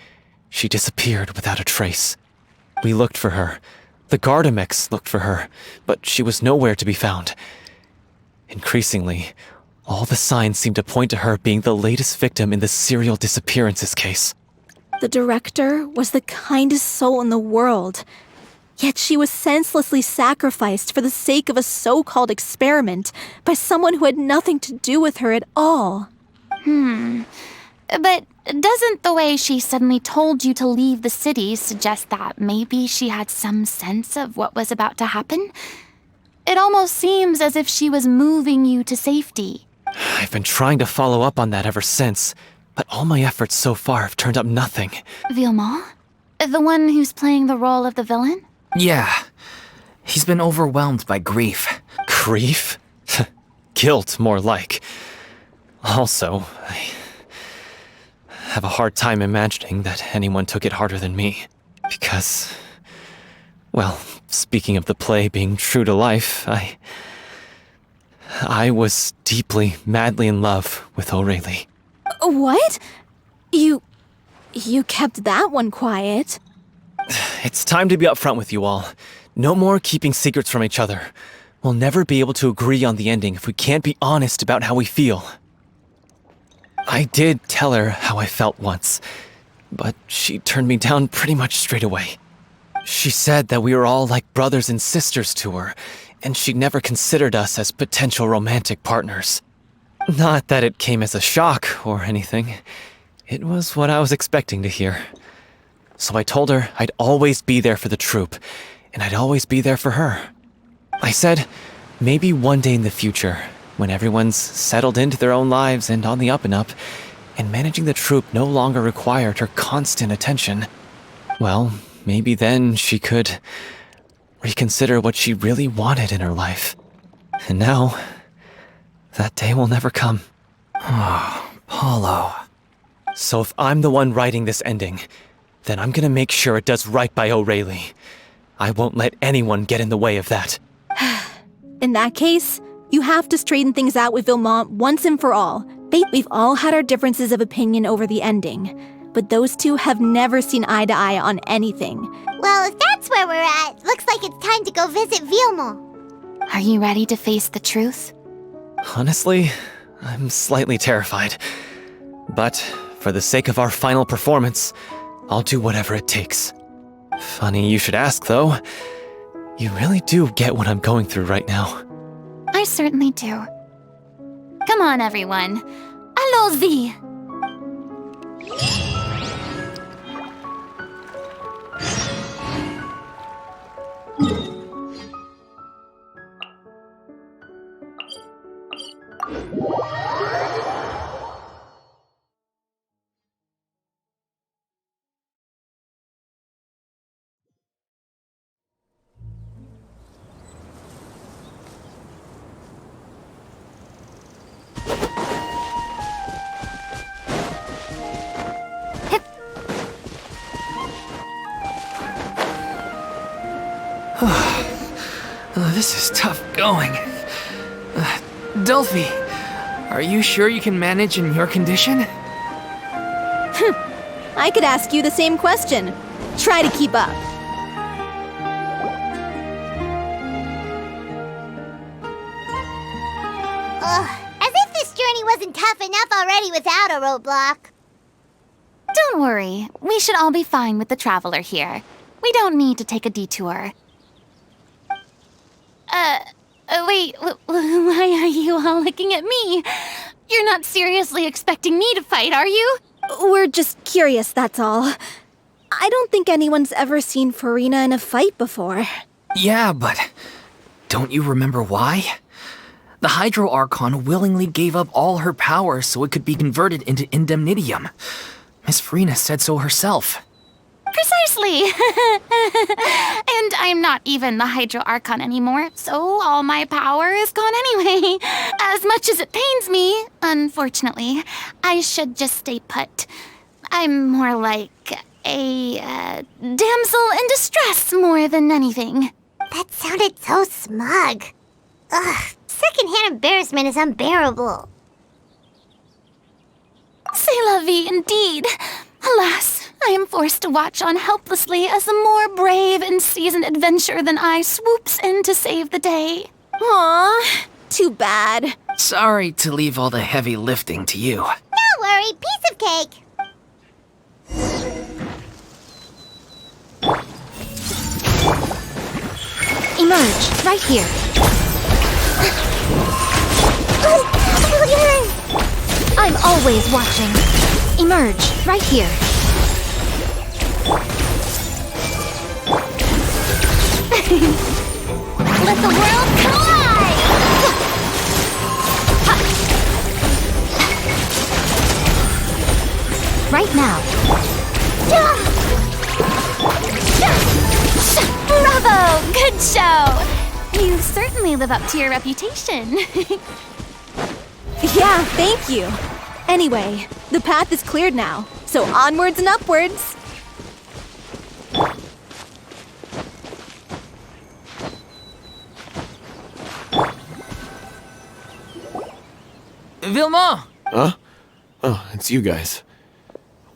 she disappeared without a trace. We looked for her. The Gardamex looked for her, but she was nowhere to be found. Increasingly, all the signs seemed to point to her being the latest victim in the serial disappearances case. The director was the kindest soul in the world, yet she was senselessly sacrificed for the sake of a so-called experiment by someone who had nothing to do with her at all. But doesn't the way she suddenly told you to leave the city suggest that maybe she had some sense of what was about to happen? It almost seems as if she was moving you to safety. I've been trying to follow up on that ever since, but all my efforts so far have turned up nothing. Villemont? The one who's playing the role of the villain? Yeah. He's been overwhelmed by grief. Grief? Guilt, more like. Also, I have a hard time imagining that anyone took it harder than me. Because, well, speaking of the play being true to life, I was deeply, madly in love with Aureli. What? You kept that one quiet. It's time to be upfront with you all. No more keeping secrets from each other. We'll never be able to agree on the ending if we can't be honest about how we feel. I did tell her how I felt once, but she turned me down pretty much straight away. She said that we were all like brothers and sisters to her, and she'd never considered us as potential romantic partners. Not that it came as a shock or anything. It was what I was expecting to hear. So I told her I'd always be there for the troupe, and I'd always be there for her. I said, maybe one day in the future, when everyone's settled into their own lives and on the up and up, and managing the troupe no longer required her constant attention, well, maybe then she could reconsider what she really wanted in her life. And now, that day will never come. Oh, Paulo. So if I'm the one writing this ending, then I'm gonna make sure it does right by Aureli. I won't let anyone get in the way of that. In that case, you have to straighten things out with Villemont once and for all. We've all had our differences of opinion over the ending, but those two have never seen eye to eye on anything. Well, if that's where we're at, looks like it's time to go visit Villemont. Are you ready to face the truth? Honestly, I'm slightly terrified. But for the sake of our final performance, I'll do whatever it takes. Funny you should ask, though. You really do get what I'm going through right now. I certainly do. Come on, everyone. Allons-y! This is tough going. Delphi, are you sure you can manage in your condition? I could ask you the same question. Try to keep up. As if this journey wasn't tough enough already without a roadblock. Don't worry. We should all be fine with the traveler here. We don't need to take a detour. Wait, why are you all looking at me? You're not seriously expecting me to fight, are you? We're just curious, that's all. I don't think anyone's ever seen Furina in a fight before. Yeah, but don't you remember why? The Hydro Archon willingly gave up all her power so it could be converted into indemnitium. Miss Furina said so herself. Precisely! And I'm not even the Hydro Archon anymore, so all my power is gone anyway. As much as it pains me, unfortunately, I should just stay put. I'm more like a damsel in distress more than anything. That sounded so smug. Ugh, secondhand embarrassment is unbearable. C'est la vie indeed. Alas, I am forced to watch on helplessly as a more brave and seasoned adventurer than I swoops in to save the day. Aw, too bad. Sorry to leave all the heavy lifting to you. Don't worry, piece of cake. Emerge, right here. I'm always watching. Emerge, right here. Let the world collide! Right now. Bravo! Good show! You certainly live up to your reputation. Yeah, thank you. Anyway, the path is cleared now, so onwards and upwards. Vilma! Huh? Oh, it's you guys.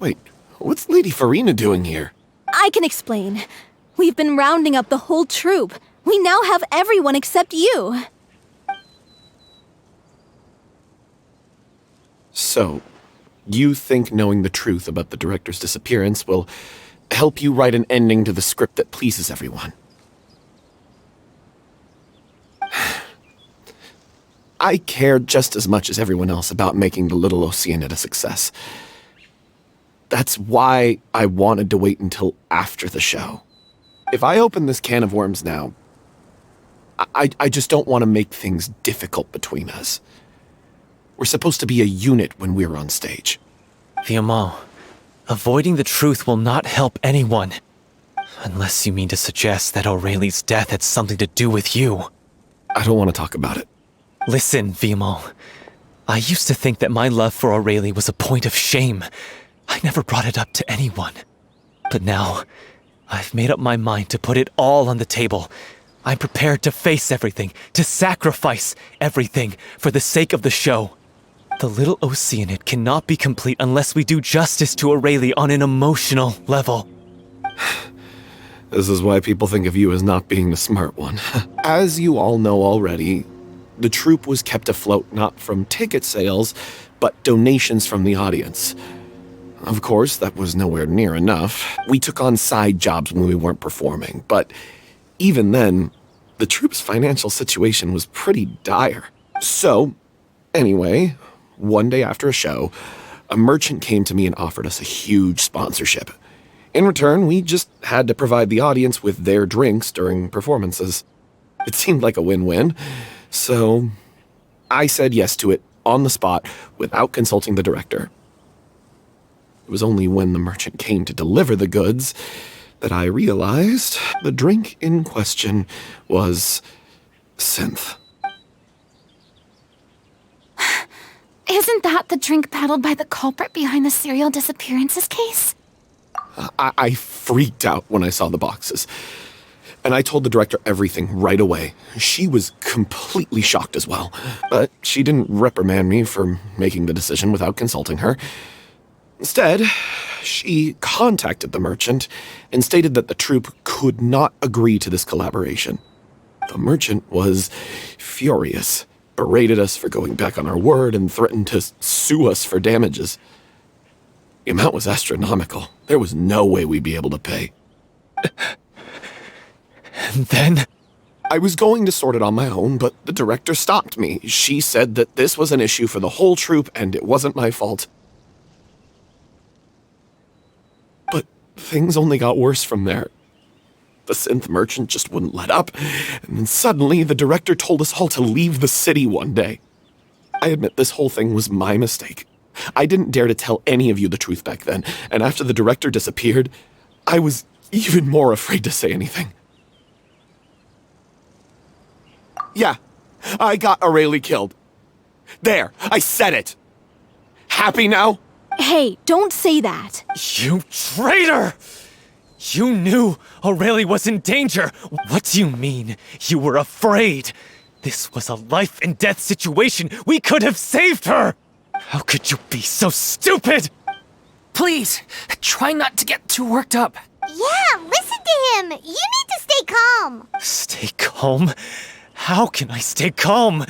Wait, what's Lady Furina doing here? I can explain. We've been rounding up the whole troop. We now have everyone except you. So, you think knowing the truth about the director's disappearance will help you write an ending to the script that pleases everyone? I care just as much as everyone else about making the little OCIANID a success. That's why I wanted to wait until after the show. If I open this can of worms now, I just don't want to make things difficult between us. We're supposed to be a unit when we're on stage. Vilma, avoiding the truth will not help anyone. Unless you mean to suggest that Aurelie's death had something to do with you. I don't want to talk about it. Listen, Vilma. I used to think that my love for Aurelie was a point of shame. I never brought it up to anyone. But now, I've made up my mind to put it all on the table. I'm prepared to face everything, to sacrifice everything for the sake of the show. The little OCIANID cannot be complete unless we do justice to Aurelie on an emotional level. This is why people think of you as not being the smart one. As you all know already, the troupe was kept afloat not from ticket sales, but donations from the audience. Of course, that was nowhere near enough. We took on side jobs when we weren't performing, but even then, the troupe's financial situation was pretty dire. So, anyway, one day after a show, a merchant came to me and offered us a huge sponsorship. In return, we just had to provide the audience with their drinks during performances. It seemed like a win-win, so I said yes to it on the spot without consulting the director. It was only when the merchant came to deliver the goods that I realized the drink in question was synth. Isn't that the drink peddled by the culprit behind the serial disappearances case? I freaked out when I saw the boxes, and I told the director everything right away. She was completely shocked as well, but she didn't reprimand me for making the decision without consulting her. Instead, she contacted the merchant and stated that the troupe could not agree to this collaboration. The merchant was furious, berated us for going back on our word, and threatened to sue us for damages. The amount was astronomical. There was no way we'd be able to pay. And then? I was going to sort it on my own, but the director stopped me. She said that this was an issue for the whole troupe and it wasn't my fault. But things only got worse from there. The synth merchant just wouldn't let up, and then suddenly the director told us all to leave the city one day. I admit this whole thing was my mistake. I didn't dare to tell any of you the truth back then, and after the director disappeared, I was even more afraid to say anything. Yeah, I got Aurelie killed. There, I said it. Happy now? Hey, don't say that. You traitor! You knew Aurelie was in danger. What do you mean? You were afraid. This was a life and death situation. We could have saved her. How could you be so stupid? Please, try not to get too worked up. Yeah, listen to him. You need to stay calm. Stay calm? How can I stay calm?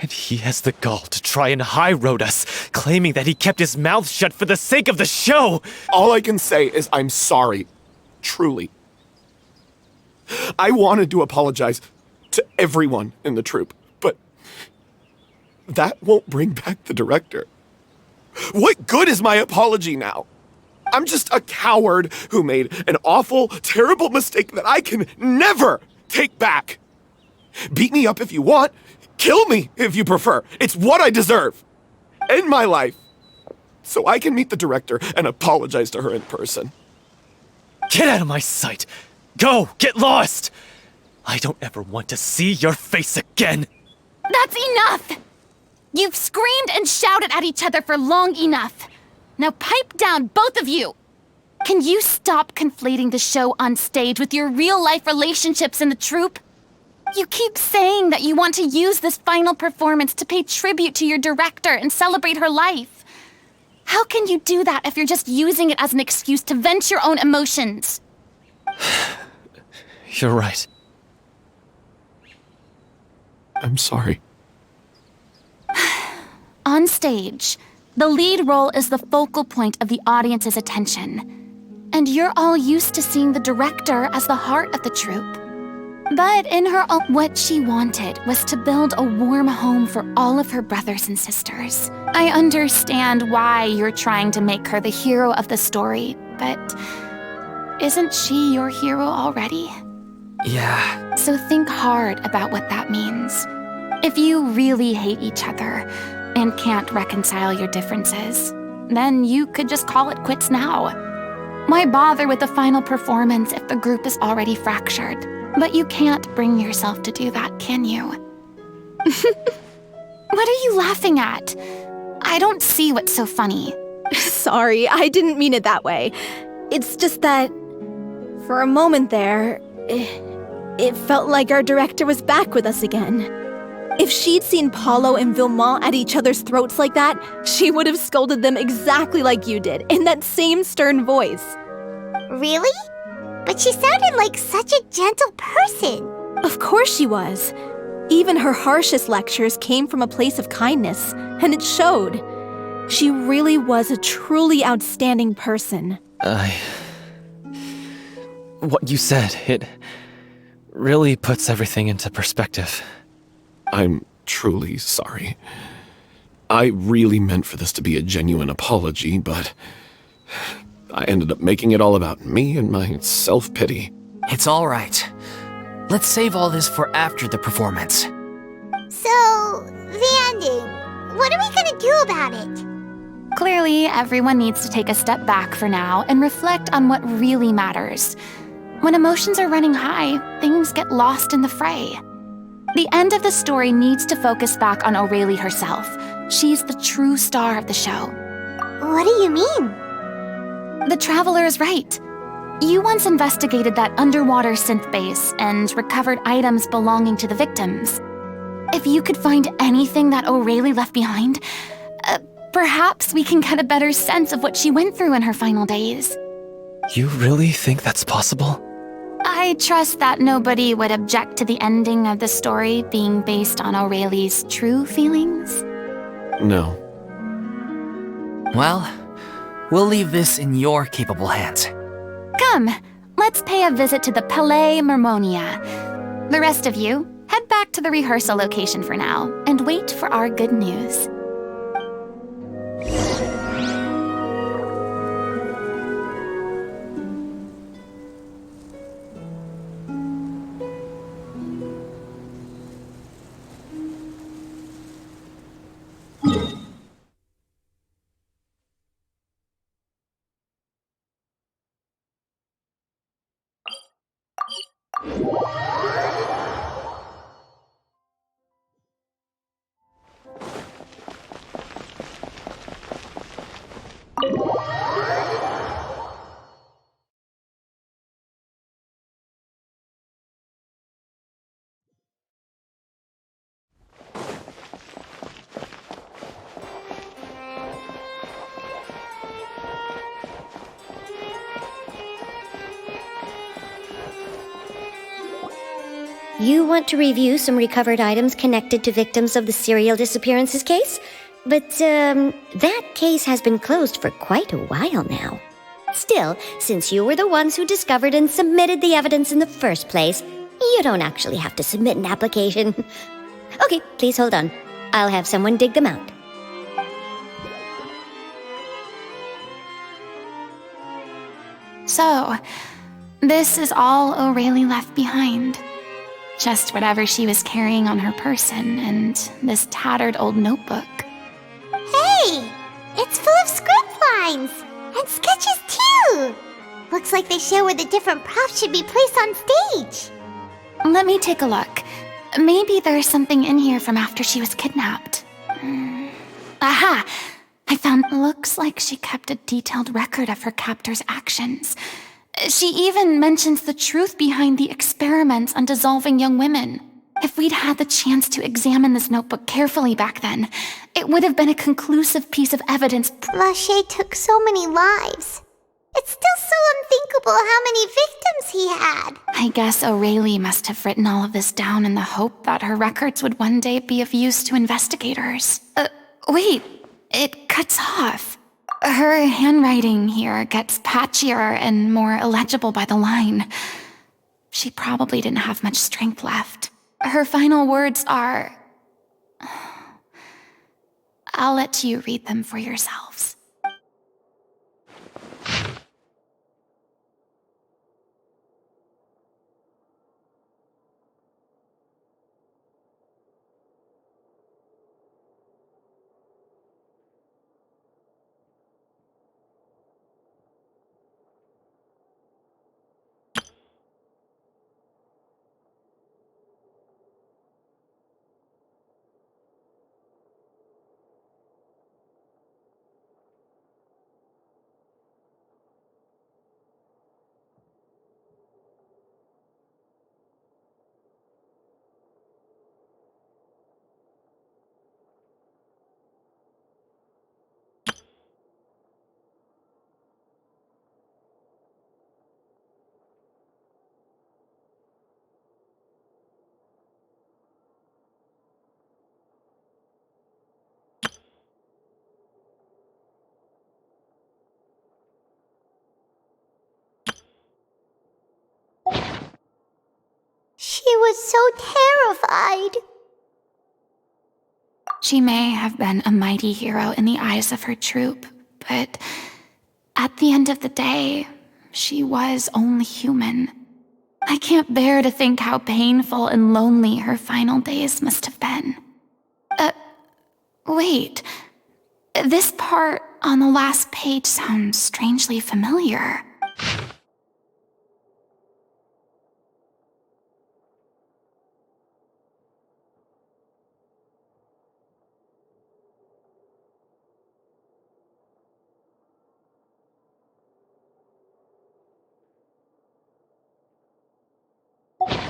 And he has the gall to try and high-road us, claiming that he kept his mouth shut for the sake of the show. All I can say is I'm sorry. Truly. I wanted to apologize to everyone in the troupe, but that won't bring back the director. What good is my apology now? I'm just a coward who made an awful, terrible mistake that I can never take back. Beat me up if you want. Kill me if you prefer. It's what I deserve. End my life so I can meet the director and apologize to her in person. Get out of my sight! Go! Get lost! I don't ever want to see your face again! That's enough! You've screamed and shouted at each other for long enough. Now pipe down, both of you! Can you stop conflating the show on stage with your real-life relationships in the troupe? You keep saying that you want to use this final performance to pay tribute to your director and celebrate her life. How can you do that if you're just using it as an excuse to vent your own emotions? You're right. I'm sorry. On stage, the lead role is the focal point of the audience's attention. And you're all used to seeing the director as the heart of the troupe. But in her own, what she wanted was to build a warm home for all of her brothers and sisters. I understand why you're trying to make her the hero of the story, but isn't she your hero already? Yeah. So think hard about what that means. If you really hate each other and can't reconcile your differences, then you could just call it quits now. Why bother with the final performance if the group is already fractured? But you can't bring yourself to do that, can you? What are you laughing at? I don't see what's so funny. Sorry, I didn't mean it that way. It's just that, for a moment there, it felt like our director was back with us again. If she'd seen Paulo and Villemont at each other's throats like that, she would have scolded them exactly like you did, in that same stern voice. Really? But she sounded like such a gentle person. Of course she was. Even her harshest lectures came from a place of kindness, and it showed. She really was a truly outstanding person. What you said, it really puts everything into perspective. I'm truly sorry. I really meant for this to be a genuine apology, but I ended up making it all about me and my self-pity. It's all right. Let's save all this for after the performance. So, the ending. What are we gonna do about it? Clearly, everyone needs to take a step back for now and reflect on what really matters. When emotions are running high, things get lost in the fray. The end of the story needs to focus back on O'Reilly herself. She's the true star of the show. What do you mean? The Traveler is right. You once investigated that underwater synth base and recovered items belonging to the victims. If you could find anything that O'Reilly left behind, perhaps we can get a better sense of what she went through in her final days. You really think that's possible? I trust that nobody would object to the ending of the story being based on O'Reilly's true feelings. No. Well, we'll leave this in your capable hands. Come, let's pay a visit to the Palais Mermonia. The rest of you, head back to the rehearsal location for now and wait for our good news. You want to review some recovered items connected to victims of the serial disappearances case? But, that case has been closed for quite a while now. Still, since you were the ones who discovered and submitted the evidence in the first place, you don't actually have to submit an application. Okay, please hold on. I'll have someone dig them out. So, this is all O'Reilly left behind. Just whatever she was carrying on her person and this tattered old notebook. Hey! It's full of script lines! And sketches too! Looks like they show where the different props should be placed on stage. Let me take a look. Maybe there's something in here from after she was kidnapped. Aha! I found. Looks like she kept a detailed record of her captor's actions. She even mentions the truth behind the experiments on dissolving young women. If we'd had the chance to examine this notebook carefully back then, it would have been a conclusive piece of evidence. Lachey took so many lives. It's still so unthinkable how many victims he had. I guess O'Reilly must have written all of this down in the hope that her records would one day be of use to investigators. Wait, it cuts off. Her handwriting here gets patchier and more illegible by the line. She probably didn't have much strength left. Her final words are... I'll let you read them for yourselves. was so terrified. She may have been a mighty hero in the eyes of her troop, but at the end of the day, she was only human. I can't bear to think how painful and lonely her final days must have been. Wait. This part on the last page sounds strangely familiar.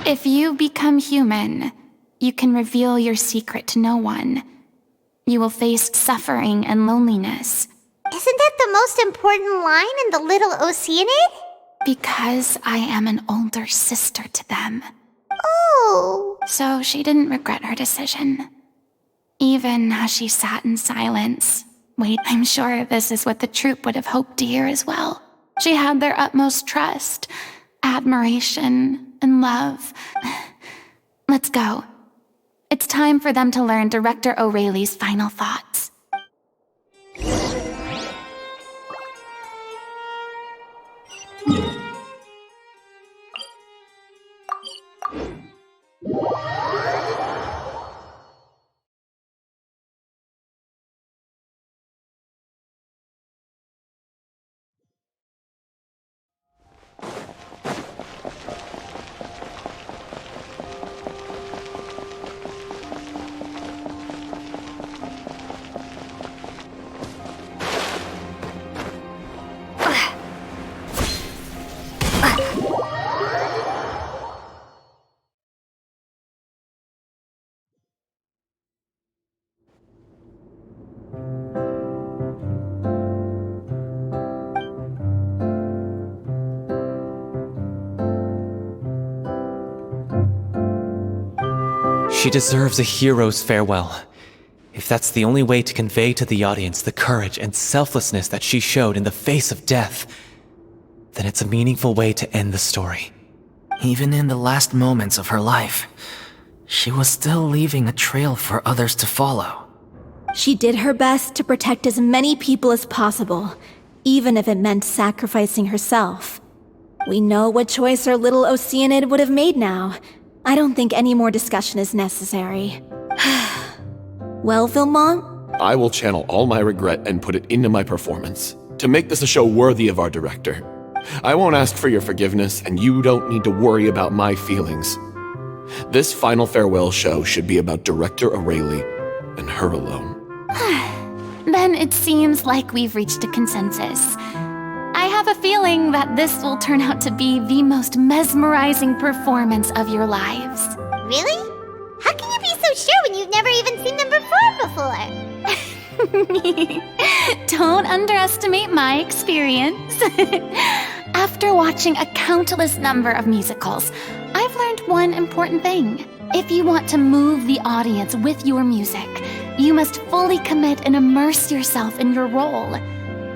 If you become human, you can reveal your secret to no one. You will face suffering and loneliness. Isn't that the most important line in the little OCIANID? Because I am an older sister to them. Oh. So she didn't regret her decision. Even as she sat in silence. Wait, I'm sure this is what the troupe would have hoped to hear as well. She had their utmost trust, admiration, and love. Let's go. It's time for them to learn Director O'Reilly's final thoughts. She deserves a hero's farewell. If that's the only way to convey to the audience the courage and selflessness that she showed in the face of death, then it's a meaningful way to end the story. Even in the last moments of her life, she was still leaving a trail for others to follow. She did her best to protect as many people as possible, even if it meant sacrificing herself. We know what choice our little OCIANID would have made now. I don't think any more discussion is necessary. Well, Vilmont? I will channel all my regret and put it into my performance, to make this a show worthy of our director. I won't ask for your forgiveness, and you don't need to worry about my feelings. This final farewell show should be about Director O'Reilly and her alone. Then it seems like we've reached a consensus. I have a feeling that this will turn out to be the most mesmerizing performance of your lives. Really? How can you be so sure when you've never even seen them perform before? Don't underestimate my experience. After watching a countless number of musicals, I've learned one important thing. If you want to move the audience with your music, you must fully commit and immerse yourself in your role,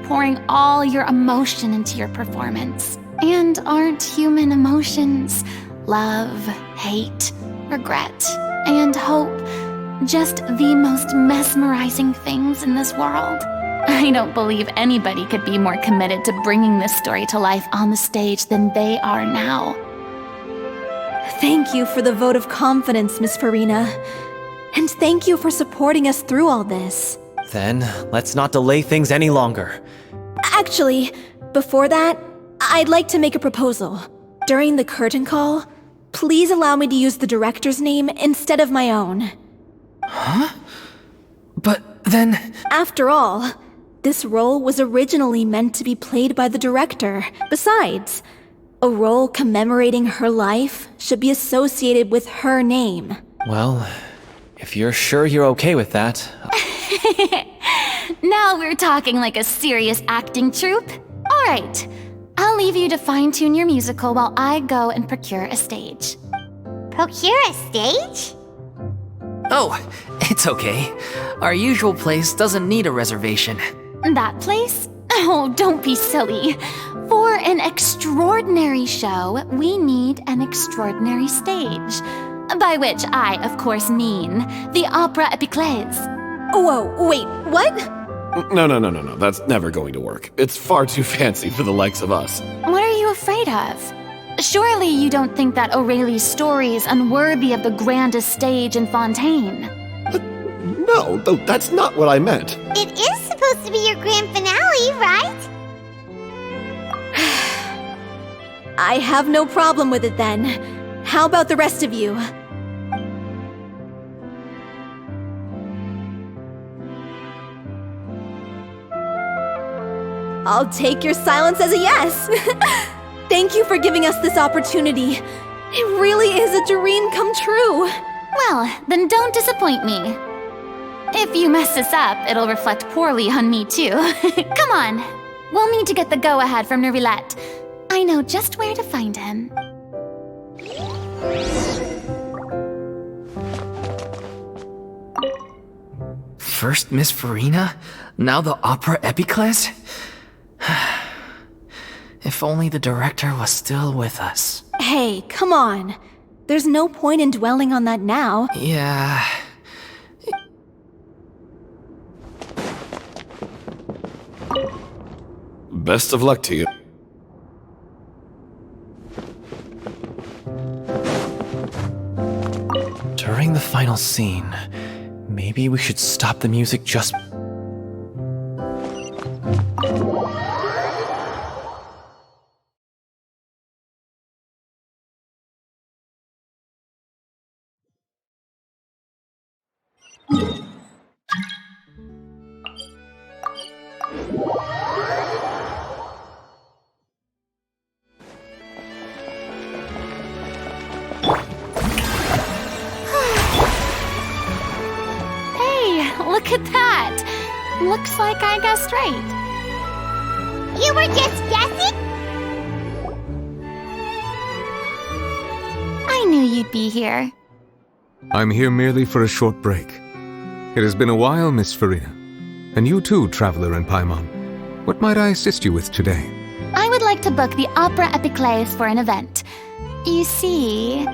pouring all your emotion into your performance. And aren't human emotions love, hate, regret, and hope just the most mesmerizing things in this world? I don't believe anybody could be more committed to bringing this story to life on the stage than they are now. Thank you for the vote of confidence, Miss Furina. And thank you for supporting us through all this. Then, let's not delay things any longer. Actually, before that, I'd like to make a proposal. During the curtain call, please allow me to use the director's name instead of my own. Huh? But then... After all, this role was originally meant to be played by the director. Besides, a role commemorating her life should be associated with her name. Well, if you're sure you're okay with that... Now we're talking like a serious acting troupe. All right, I'll leave you to fine-tune your musical while I go and procure a stage. Procure a stage? Oh, it's okay. Our usual place doesn't need a reservation. That place? Oh, don't be silly. For an extraordinary show, we need an extraordinary stage. By which I, of course, mean the Opera Epiclese. Whoa, wait, what? No. That's never going to work. It's far too fancy for the likes of us. What are you afraid of? Surely you don't think that Aurelie's story is unworthy of the grandest stage in Fontaine? No, though that's not what I meant. It is supposed to be your grand finale, right? I have no problem with it then. How about the rest of you? I'll take your silence as a yes. Thank you for giving us this opportunity. It really is a dream come true. Well, then don't disappoint me. If you mess this up, it'll reflect poorly on me too. Come on. We'll need to get the go-ahead from Neuvillette. I know just where to find him. First Miss Furina, now the Opera Epiclese? If only the director was still with us. Hey, come on. There's no point in dwelling on that now. Yeah. Best of luck to you. During the final scene, maybe we should stop the music just... Look at that! Looks like I guessed right. You were just guessing? I knew you'd be here. I'm here merely for a short break. It has been a while, Miss Furina. And you too, Traveler in Paimon. What might I assist you with today? I would like to book the Opera Epiclese for an event. You see...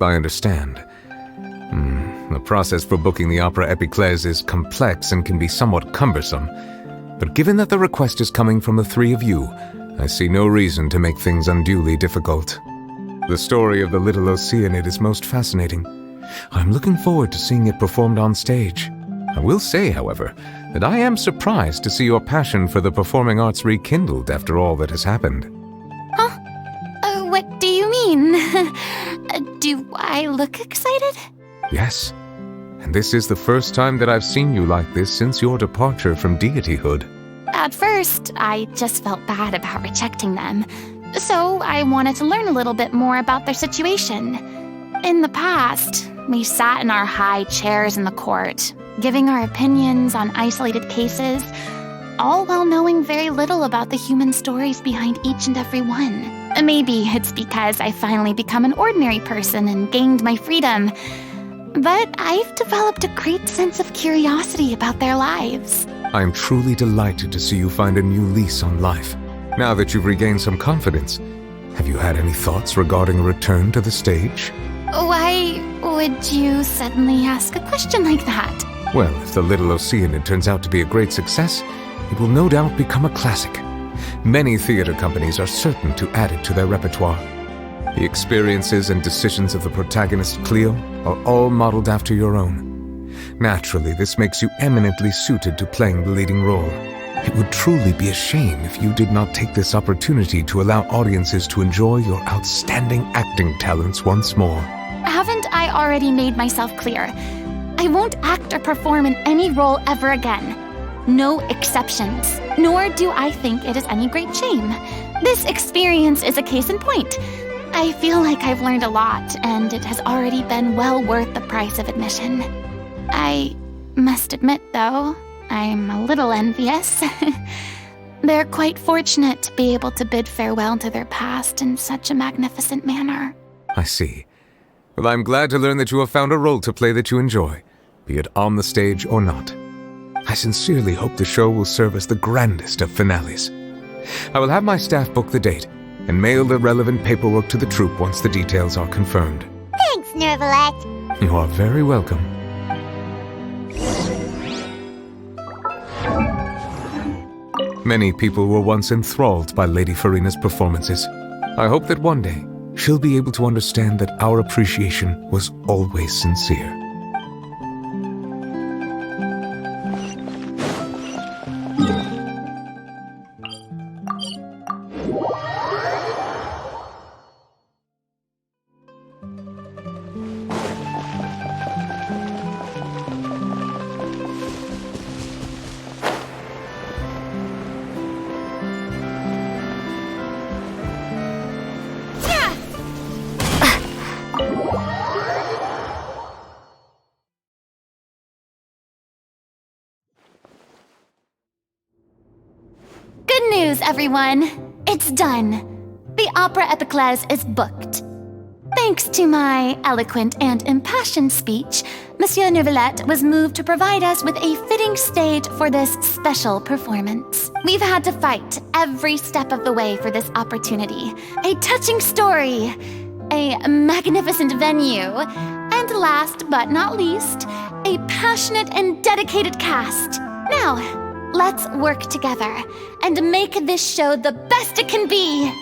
I understand. The process for booking the Opera Epiclese is complex and can be somewhat cumbersome. But given that the request is coming from the three of you, I see no reason to make things unduly difficult. The story of the little OCIANID is most fascinating. I'm looking forward to seeing it performed on stage. I will say, however, that I am surprised to see your passion for the performing arts rekindled after all that has happened. Huh? What do you mean? Do I look excited? Yes, and this is the first time that I've seen you like this since your departure from deityhood. At first, I just felt bad about rejecting them, so I wanted to learn a little bit more about their situation. In the past, we sat in our high chairs in the court, giving our opinions on isolated cases, all while knowing very little about the human stories behind each and every one. Maybe it's because I finally become an ordinary person and gained my freedom, but I've developed a great sense of curiosity about their lives. I am truly delighted to see you find a new lease on life. Now that you've regained some confidence, have you had any thoughts regarding a return to the stage? Why would you suddenly ask a question like that? Well, if the little OCIANID turns out to be a great success, it will no doubt become a classic. Many theater companies are certain to add it to their repertoire. The experiences and decisions of the protagonist Cleo are all modeled after your own. Naturally, this makes you eminently suited to playing the leading role. It would truly be a shame if you did not take this opportunity to allow audiences to enjoy your outstanding acting talents once more. Haven't I already made myself clear? I won't act or perform in any role ever again. No exceptions. Nor do I think it is any great shame. This experience is a case in point. I feel like I've learned a lot, and it has already been well worth the price of admission. I must admit, though, I'm a little envious. They're quite fortunate to be able to bid farewell to their past in such a magnificent manner. I see. Well, I'm glad to learn that you have found a role to play that you enjoy, be it on the stage or not. I sincerely hope the show will serve as the grandest of finales. I will have my staff book the date, and mail the relevant paperwork to the troupe once the details are confirmed. Thanks, Nervalette. You are very welcome. Many people were once enthralled by Lady Furina's performances. I hope that one day she'll be able to understand that our appreciation was always sincere. Good news, everyone! It's done. The Opera Epiclese is booked. Thanks to my eloquent and impassioned speech, Monsieur Nervalette was moved to provide us with a fitting stage for this special performance. We've had to fight every step of the way for this opportunity. A touching story, a magnificent venue, and last but not least, a passionate and dedicated cast. Now, let's work together and make this show the best it can be.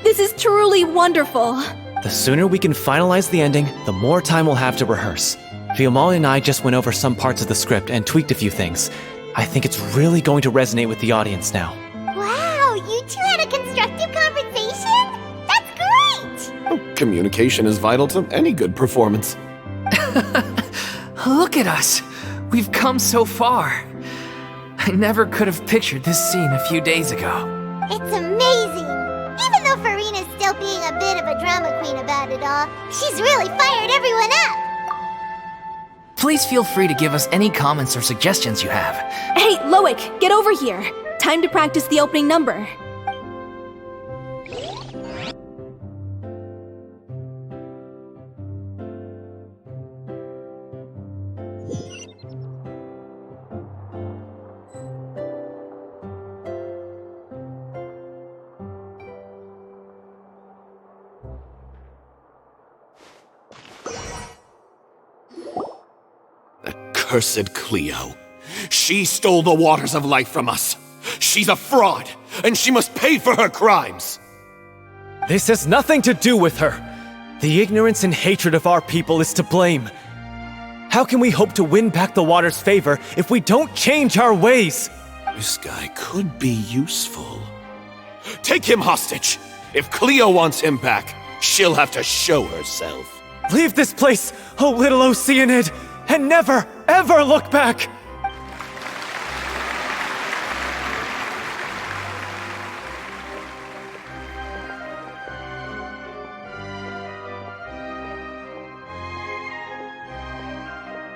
This is truly wonderful. The sooner we can finalize the ending, the more time we'll have to rehearse. Fiumali and I just went over some parts of the script and tweaked a few things. I think it's really going to resonate with the audience now. Wow, you two had a constructive conversation? That's great! Oh, communication is vital to any good performance. Look at us. We've come so far. I never could have pictured this scene a few days ago. It's amazing! Even though Furina's still being a bit of a drama queen about it all, she's really fired everyone up! Please feel free to give us any comments or suggestions you have. Hey, Loic, get over here. Time to practice the opening number. Cursed Cleo. She stole the waters of life from us. She's a fraud, and she must pay for her crimes. This has nothing to do with her. The ignorance and hatred of our people is to blame. How can we hope to win back the water's favor if we don't change our ways? This guy could be useful. Take him hostage. If Cleo wants him back, she'll have to show herself. Leave this place, oh little OCIANID, and never, ever look back!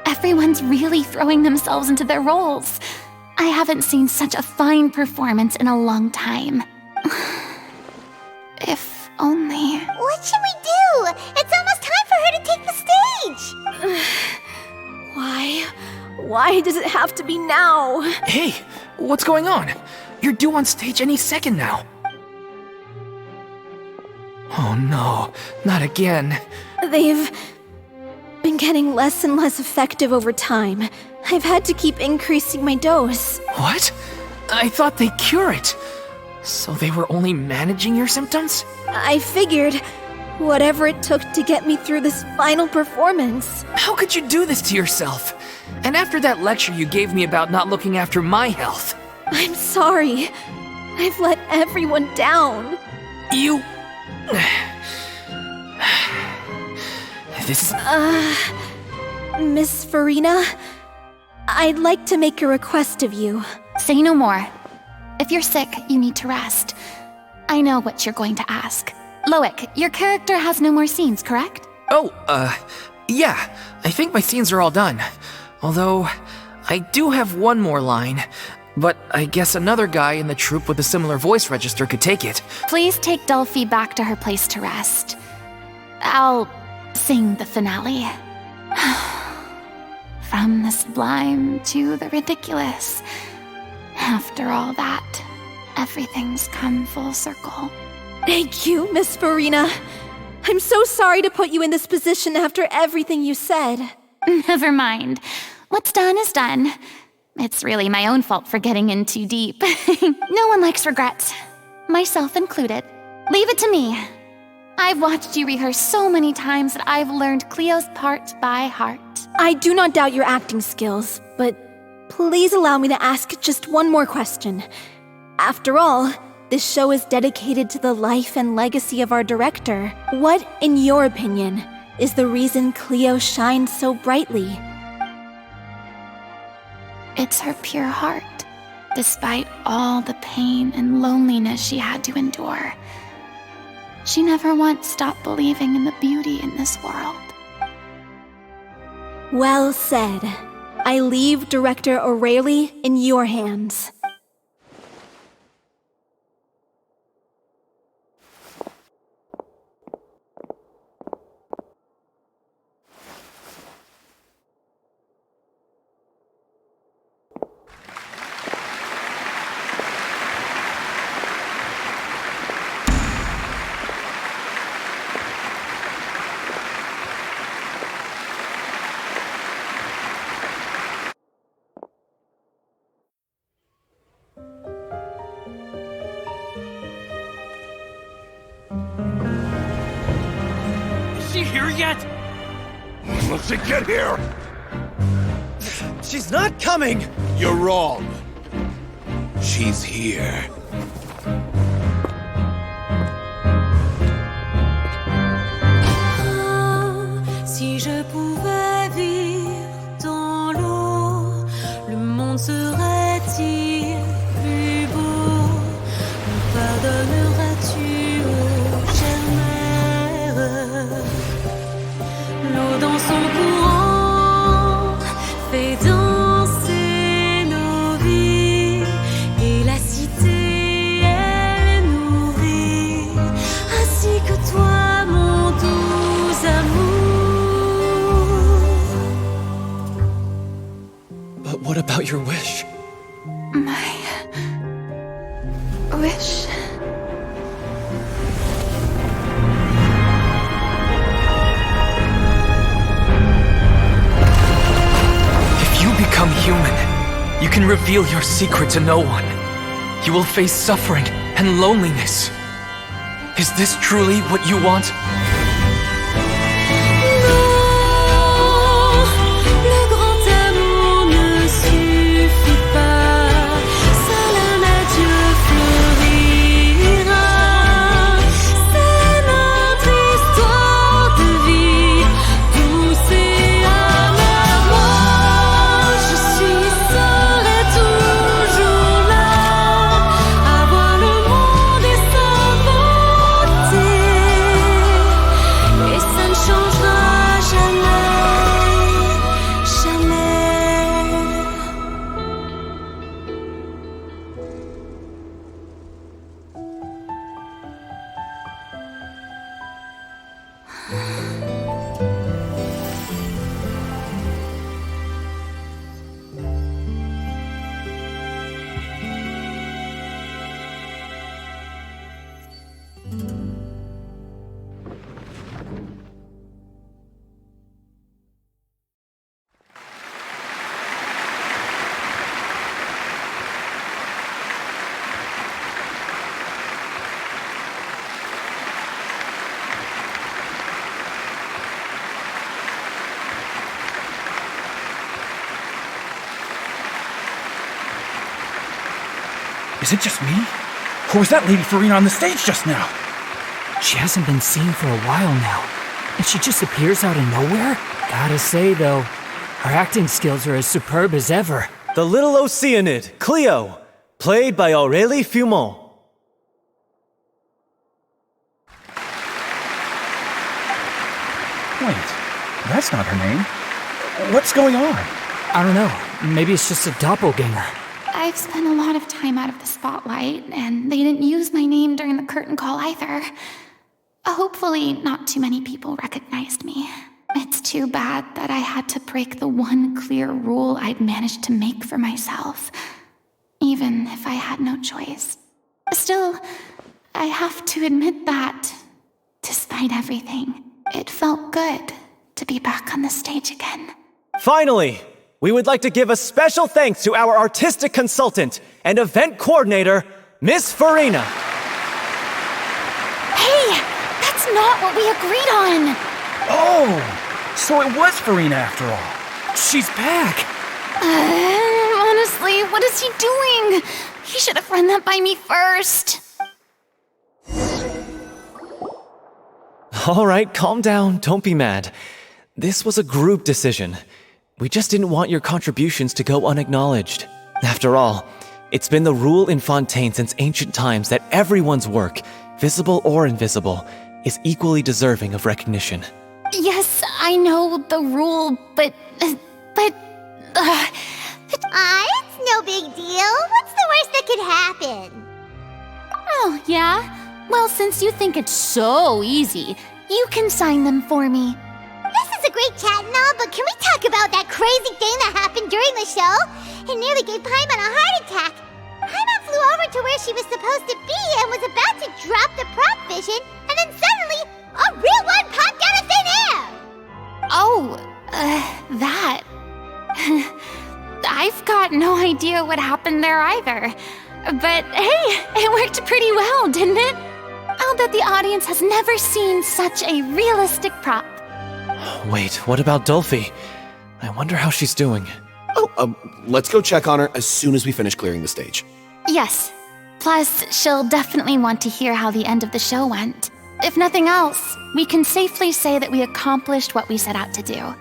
Everyone's really throwing themselves into their roles. I haven't seen such a fine performance in a long time. If only... What should we do? It's almost time for her to take the stage! Why does it have to be now? Hey, what's going on? You're due on stage any second now. Oh no, not again. They've been getting less and less effective over time. I've had to keep increasing my dose. What? I thought they cure it. So they were only managing your symptoms? I figured whatever it took to get me through this final performance. How could you do this to yourself? And after that lecture you gave me about not looking after my health. I'm sorry. I've let everyone down. You... This... Miss Furina, I'd like to make a request of you. Say no more. If you're sick, you need to rest. I know what you're going to ask. Loic, your character has no more scenes, correct? Oh, yeah. I think my scenes are all done. Although, I do have one more line. But I guess another guy in the troupe with a similar voice register could take it. Please take Delphi back to her place to rest. I'll sing the finale. From the sublime to the ridiculous. After all that, everything's come full circle. Thank you, Miss Furina. I'm so sorry to put you in this position after everything you said. Never mind. What's done is done. It's really my own fault for getting in too deep. No one likes regrets, myself included. Leave it to me. I've watched you rehearse so many times that I've learned Cleo's part by heart. I do not doubt your acting skills, but please allow me to ask just one more question. After all, this show is dedicated to the life and legacy of our director. What, in your opinion, is the reason Cleo shines so brightly? It's her pure heart, despite all the pain and loneliness she had to endure. She never once stopped believing in the beauty in this world. Well said. I leave Director O'Reilly in your hands. Is she here yet? Let's get here! She's not coming! You're wrong. She's here. Si je pouvais vivre dans l'eau, le monde serait-il plus beau? Me pardonneras-tu, ô chère mère? L'eau dans son courant fait danser nos vies, et la cité elle nourrit, ainsi que toi, mon doux amour. But what about your wish? My wish. If you become human, you can reveal your secret to no one. You will face suffering and loneliness. Is this truly what you want? Le grand amour ne suffit pas, seul un adieu fleurira. C'est notre histoire de vie, douce et amère. Moi, je serai toujours là, à voir le monde et sa beauté, et ça ne changera jamais, jamais. Is it just me? Or was that Lady Furina on the stage just now? She hasn't been seen for a while now, and she just appears out of nowhere? Gotta say, though, her acting skills are as superb as ever. The little OCIANID, Cleo, played by Aurélie Fumont. Wait, that's not her name. What's going on? I don't know, maybe it's just a doppelganger. I've spent a lot of time out of the spotlight, and they didn't use my name during the curtain call either. Hopefully, not too many people recognized me. It's too bad that I had to break the one clear rule I'd managed to make for myself, even if I had no choice. Still, I have to admit that, despite everything, it felt good to be back on the stage again. Finally, we would like to give a special thanks to our artistic consultant and event coordinator, Miss Furina. Hey, that's not what we agreed on! Oh, so it was Furina after all. She's back. Honestly, what is he doing? He should have run that by me first. All right, calm down, don't be mad. This was a group decision. We just didn't want your contributions to go unacknowledged. After all, it's been the rule in Fontaine since ancient times that everyone's work, visible or invisible, is equally deserving of recognition. Yes, I know the rule, but... It's no big deal. What's the worst that could happen? Oh, yeah? Well, since you think it's so easy, you can sign them for me. This is a great chat and all, but can we talk about that crazy thing that happened during the show? It nearly gave Paimon a heart attack. Paimon flew over to where she was supposed to be and was about to drop the prop vision, and then suddenly, a real one popped out of thin air! Oh, that... I've got no idea what happened there either. But hey, it worked pretty well, didn't it? I'll bet the audience has never seen such a realistic prop. Wait, what about Dolphy? I wonder how she's doing. Oh, let's go check on her as soon as we finish clearing the stage. Yes. Plus, she'll definitely want to hear how the end of the show went. If nothing else, we can safely say that we accomplished what we set out to do.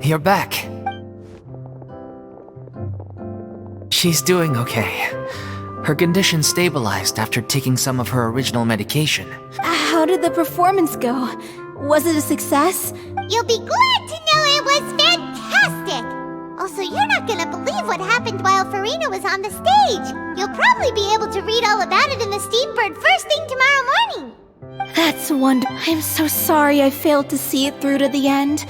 You're back. She's doing okay. Her condition stabilized after taking some of her original medication. How did the performance go? Was it a success? You'll be glad to know it was fantastic! Also, you're not gonna believe what happened while Furina was on the stage. You'll probably be able to read all about it in the Steambird first thing tomorrow morning. That's wonderful. I'm so sorry I failed to see it through to the end.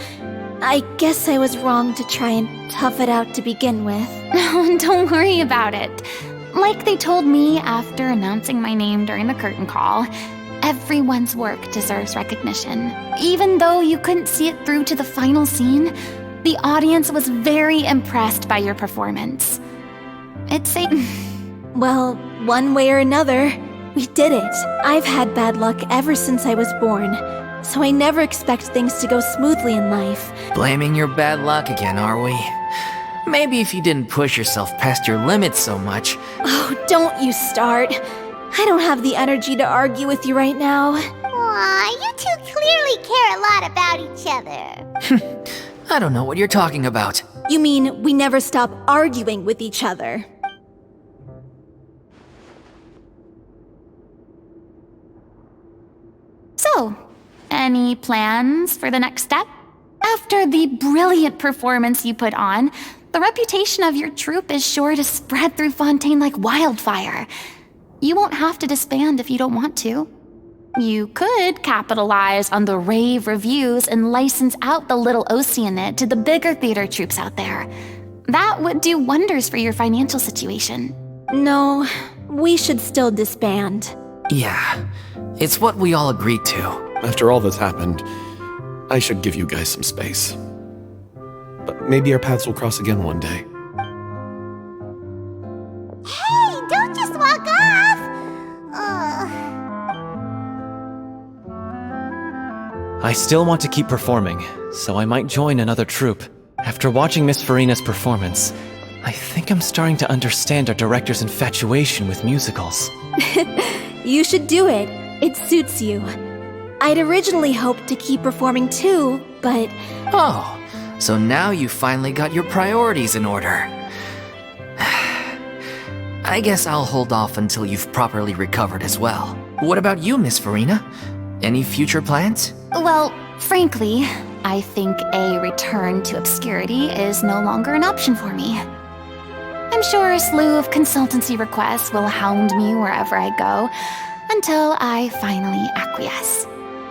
I guess I was wrong to try and tough it out to begin with. No, don't worry about it. Like they told me after announcing my name during the curtain call, everyone's work deserves recognition. Even though you couldn't see it through to the final scene, the audience was very impressed by your performance. It's a... Well, one way or another, we did it. I've had bad luck ever since I was born, so I never expect things to go smoothly in life. Blaming your bad luck again, are we? Maybe if you didn't push yourself past your limits so much. Oh, don't you start. I don't have the energy to argue with you right now. Aw, you two clearly care a lot about each other. I don't know what you're talking about. You mean we never stop arguing with each other? So, any plans for the next step? After the brilliant performance you put on, the reputation of your troupe is sure to spread through Fontaine like wildfire. You won't have to disband if you don't want to. You could capitalize on the rave reviews and license out the little OCIANID to the bigger theater troupes out there. That would do wonders for your financial situation. No, we should still disband. Yeah, it's what we all agreed to. After all that's happened, I should give you guys some space. but maybe our paths will cross again one day. Hey, don't just walk off! I still want to keep performing, so I might join another troupe. After watching Miss Furina's performance, I think I'm starting to understand our director's infatuation with musicals. You should do it. It suits you. I'd originally hoped to keep performing too, but... Oh, so now you finally got your priorities in order. I guess I'll hold off until you've properly recovered as well. What about you, Miss Furina? Any future plans? Well, frankly, I think a return to obscurity is no longer an option for me. I'm sure a slew of consultancy requests will hound me wherever I go, until I finally acquiesce.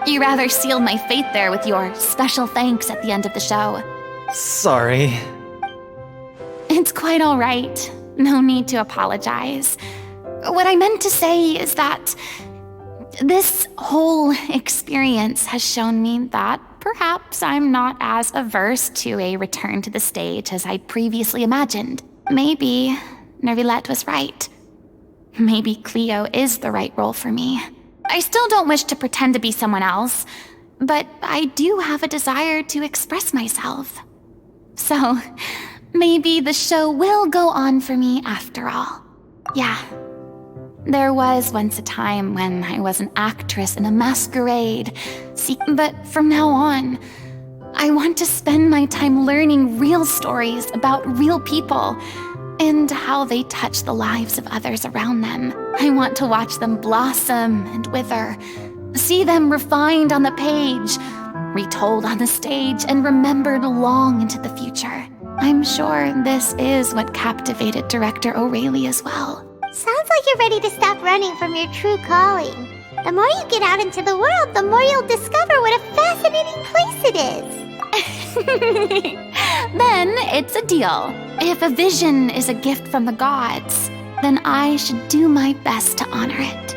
You rather sealed my fate there with your special thanks at the end of the show. Sorry. It's quite all right. No need to apologize. What I meant to say is that this whole experience has shown me that perhaps I'm not as averse to a return to the stage as I previously imagined. Maybe Nervilette was right. Maybe Cleo is the right role for me. I still don't wish to pretend to be someone else, but I do have a desire to express myself. So, maybe the show will go on for me after all. Yeah. There was once a time when I was an actress in a masquerade. But from now on, I want to spend my time learning real stories about real people and how they touch the lives of others around them. I want to watch them blossom and wither, see them refined on the page, retold on the stage, and remembered long into the future. I'm sure this is what captivated director O'Reilly as well. Sounds like you're ready to stop running from your true calling. The more you get out into the world, the more you'll discover what a fascinating place it is. Then it's a deal. If a vision is a gift from the gods, then I should do my best to honor it.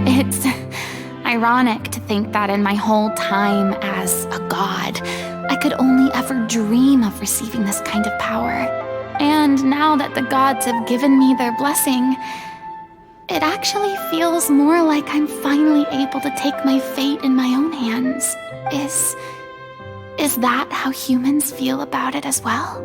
It's ironic to think that in my whole time as a god, I could only ever dream of receiving this kind of power. And now that the gods have given me their blessing, it actually feels more like I'm finally able to take my fate in my own hands. Is that how humans feel about it as well?